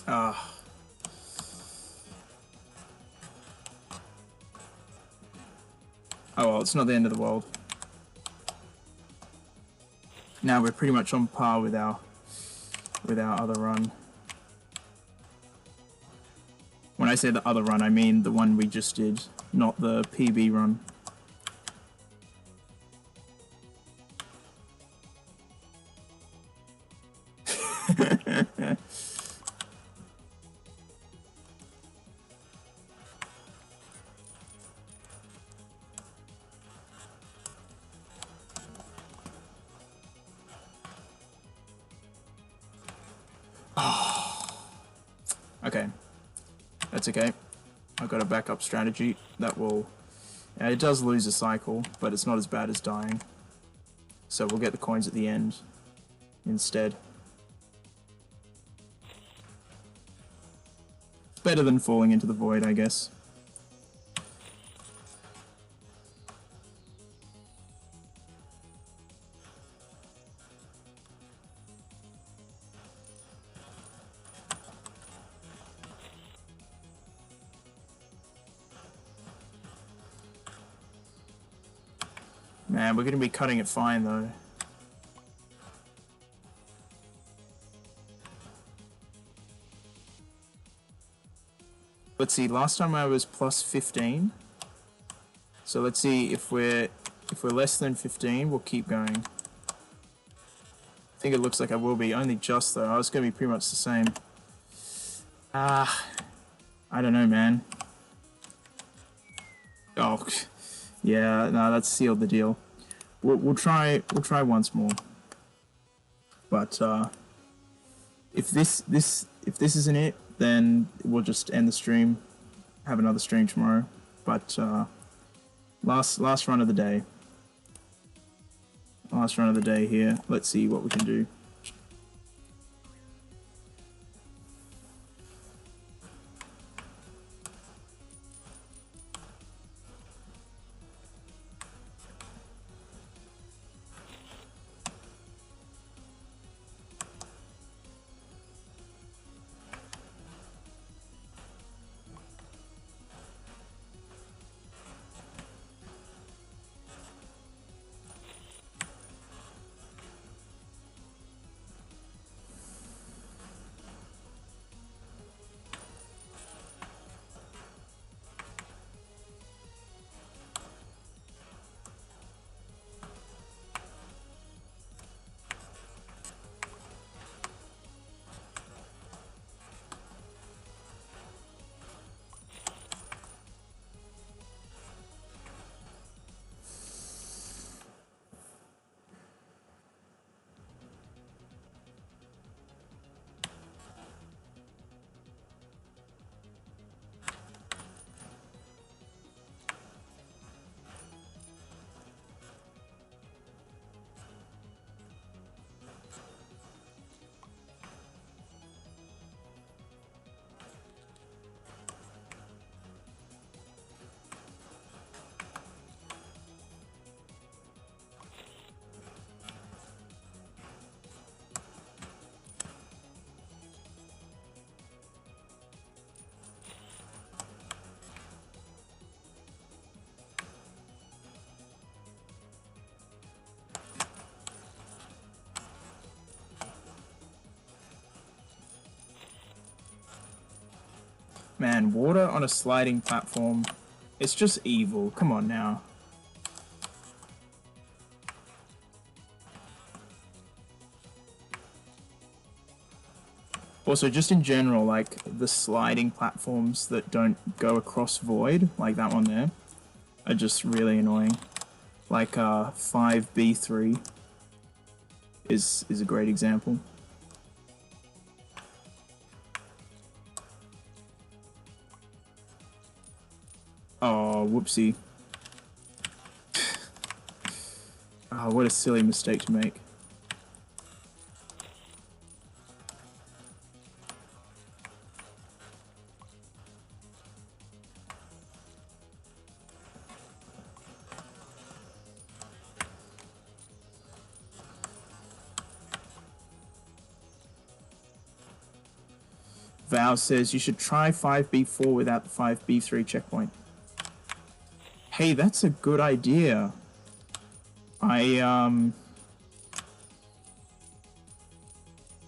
Ah. Oh well, it's not the end of the world. Now we're pretty much on par with our other run. When I say the other run, I mean the one we just did, not the PB run. Okay, that's okay. I've got a backup strategy that will... it does lose a cycle, but it's not as bad as dying. So we'll get the coins at the end instead. Better than falling into the void, I guess. Man, we're going to be cutting it fine, though. Let's see, last time I was plus 15. So let's see if we're less than 15, we'll keep going. I think it looks like I will be, only just though. I was going to be pretty much the same. I don't know, man. Oh, yeah, no, that's sealed the deal. We'll try once more. But if this isn't it, then we'll just end the stream. Have another stream tomorrow. But last run of the day. Last run of the day here. Let's see what we can do. Man, water on a sliding platform, it's just evil. Come on now. Also, just in general, like, the sliding platforms that don't go across void, like that one there, are just really annoying. Like, 5B3 is a great example. Oh, whoopsie. Oh, what a silly mistake to make. Val says you should try 5B4 without the 5B3 checkpoint. Hey, that's a good idea.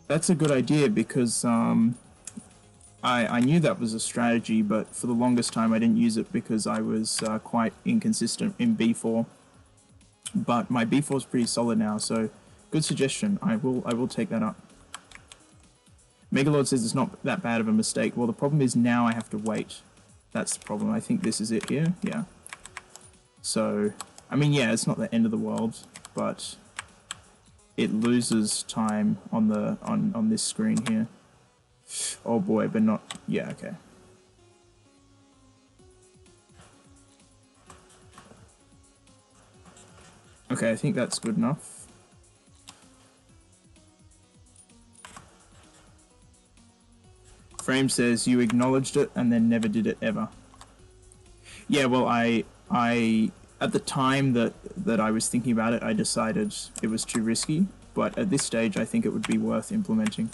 That's a good idea because I knew that was a strategy, but for the longest time I didn't use it because I was quite inconsistent in B4. But my B4 is pretty solid now, so good suggestion. I will take that up. Megalord says it's not that bad of a mistake. Well, the problem is now I have to wait. That's the problem. I think this is it here. Yeah. So, I mean, yeah, it's not the end of the world, but it loses time on the on this screen here. Oh boy, but not. Yeah, okay. Okay, I think that's good enough. Frame says you acknowledged it and then never did it ever. Yeah, well, I at the time that I was thinking about it, I decided it was too risky, but at this stage I think it would be worth implementing.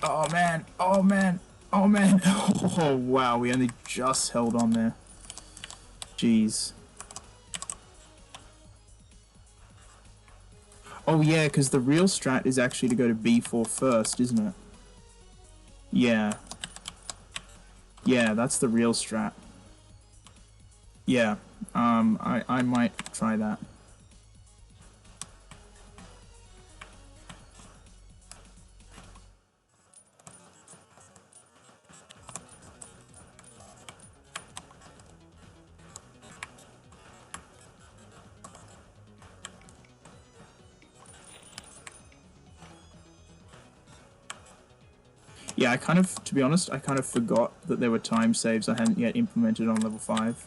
Oh man, oh man, oh man. Oh wow, we only just held on there. Jeez. Oh yeah, because the real strat is actually to go to B4 first, isn't it? Yeah. Yeah, that's the real strat. Yeah, I might try that. Yeah, to be honest, I kind of forgot that there were time saves I hadn't yet implemented on level 5.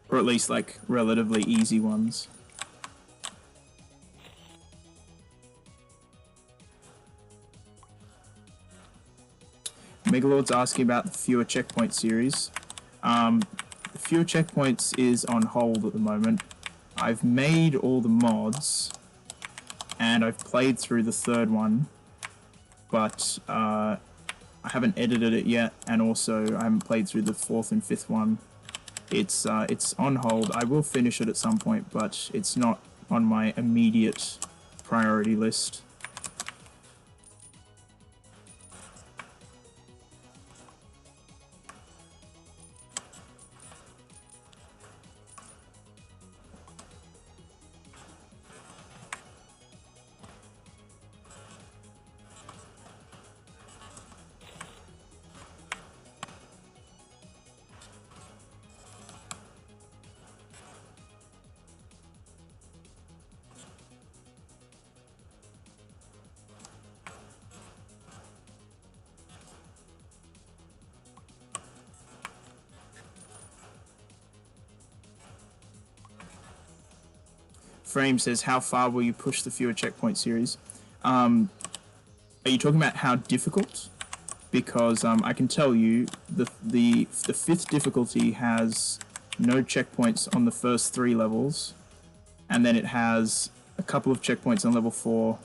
Or at least, like, relatively easy ones. Megalord's asking about the Fewer Checkpoint series. The Fewer Checkpoints is on hold at the moment. I've made all the mods, and I've played through the third one, but I haven't edited it yet, and also I haven't played through the fourth and fifth one. It's on hold. I will finish it at some point, but it's not on my immediate priority list. Frame says, how far will you push the Fewer Checkpoint series? Are you talking about how difficult? Because I can tell you the fifth difficulty has no checkpoints on the first 3 levels, and then it has a couple of checkpoints on level 4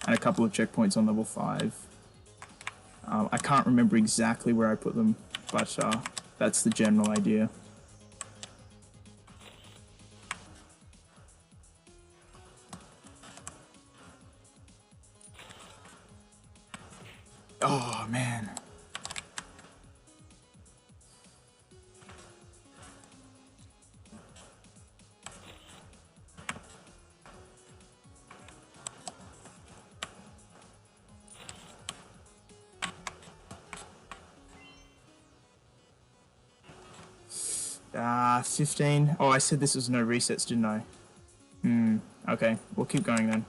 and a couple of checkpoints on level 5. I can't remember exactly where I put them, but that's the general idea. Oh, man. Ah, 15. Oh, I said this was no resets, didn't I? Okay. We'll keep going then.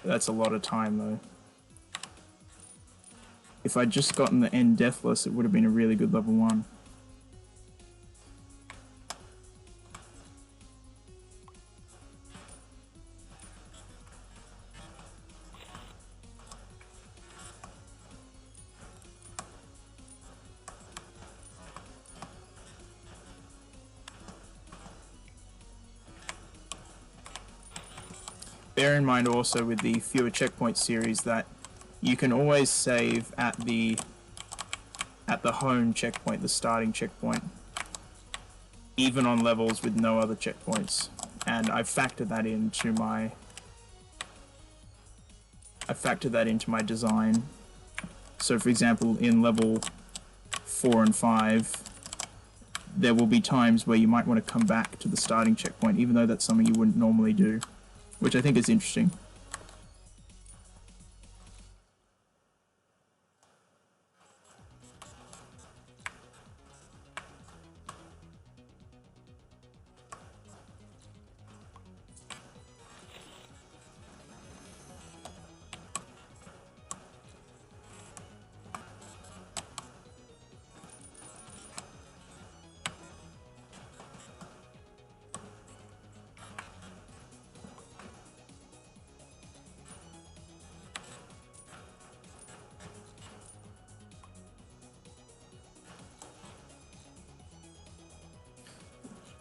That's a lot of time, though. If I'd just gotten the end deathless, it would have been a really good level 1. Bear in mind also with the Fewer Checkpoint series that you can always save at the home checkpoint, the starting checkpoint, even on levels with no other checkpoints. And I've factored that into my design. So for example, in level 4 and 5, there will be times where you might want to come back to the starting checkpoint, even though that's something you wouldn't normally do, which I think is interesting.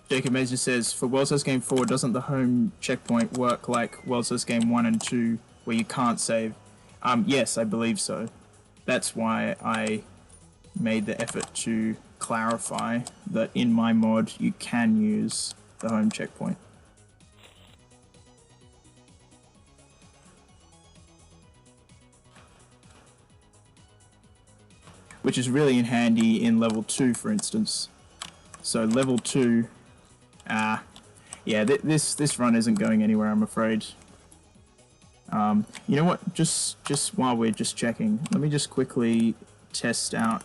Jacob Mazur says, for World's First Game 4, doesn't the home checkpoint work like World's First Game 1 and 2, where you can't save? Yes, I believe so. That's why I made the effort to clarify that in my mod, you can use the home checkpoint. Which is really handy in level 2, for instance. So level 2, yeah, this run isn't going anywhere, I'm afraid. You know what? Just while we're just checking, let me just quickly test out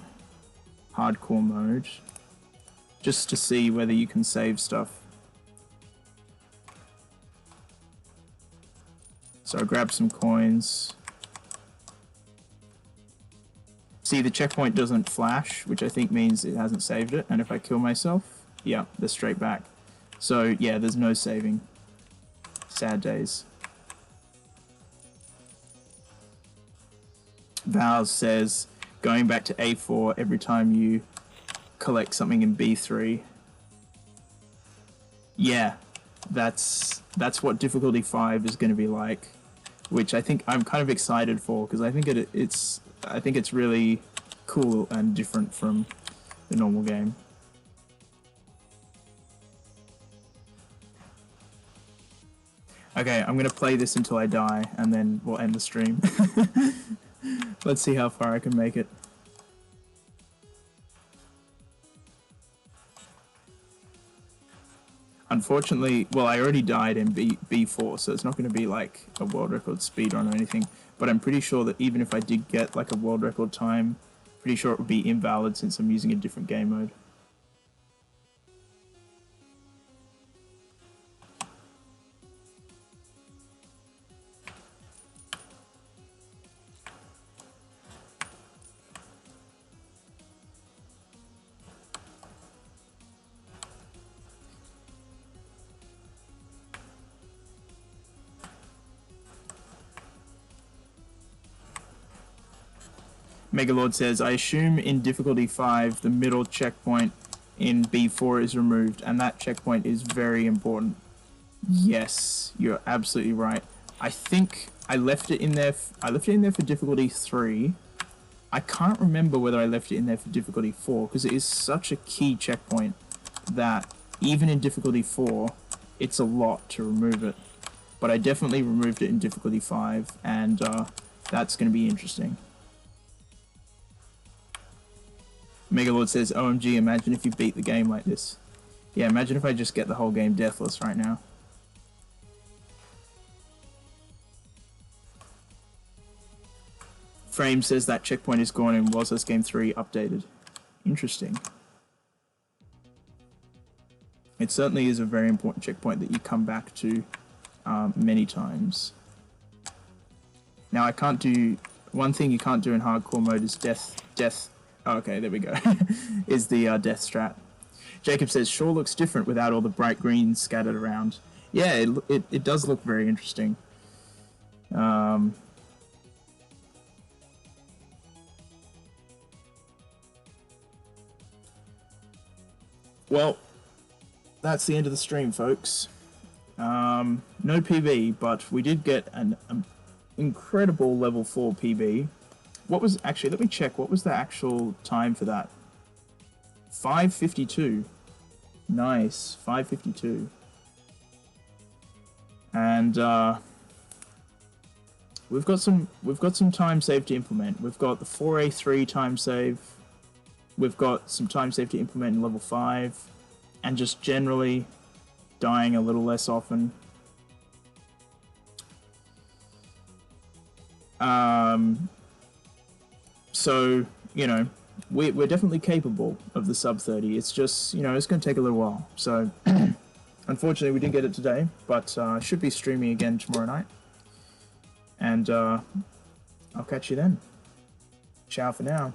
hardcore mode, just to see whether you can save stuff. So I grab some coins. See, the checkpoint doesn't flash, which I think means it hasn't saved it, and if I kill myself, yeah, they're straight back. So, yeah, there's no saving. Sad days. Vals says, going back to A4 every time you collect something in B3. Yeah, that's what difficulty 5 is going to be like, which I think I'm kind of excited for, because I think it's really cool and different from the normal game. Okay, I'm gonna play this until I die, and then we'll end the stream. Let's see how far I can make it. Unfortunately, well, I already died in B4, so it's not going to be like a world record speedrun or anything, but I'm pretty sure that even if I did get like a world record time, pretty sure it would be invalid since I'm using a different game mode. Megalord says, I assume in difficulty 5 the middle checkpoint in B4 is removed, and that checkpoint is very important. Yes, you're absolutely right. I think I left it in there. I left it in there for difficulty 3. I can't remember whether I left it in there for difficulty 4, because it is such a key checkpoint that even in difficulty 4, it's a lot to remove it. But I definitely removed it in difficulty 5, and that's going to be interesting. Megalord says, OMG, imagine if you beat the game like this. Yeah, imagine if I just get the whole game deathless right now. Frame says that checkpoint is gone in World's First Game 3 updated. Interesting. It certainly is a very important checkpoint that you come back to many times. Now I can't do... One thing you can't do in hardcore mode is death. Oh, okay, there we go. Is the death strat. Jacob says, sure looks different without all the bright greens scattered around. Yeah, it does look very interesting. Well, that's the end of the stream, folks. No PB, but we did get an incredible level 4 PB. What was, actually, let me check, what was the actual time for that? 5:52. Nice, 5:52. And we've got some time save to implement. We've got the 4A3 time save. We've got some time save to implement in level 5, and just generally dying a little less often. So, you know, we're definitely capable of the sub 30. It's just, you know, it's going to take a little while. So, unfortunately, we didn't get it today, but I should be streaming again tomorrow night. And I'll catch you then. Ciao for now.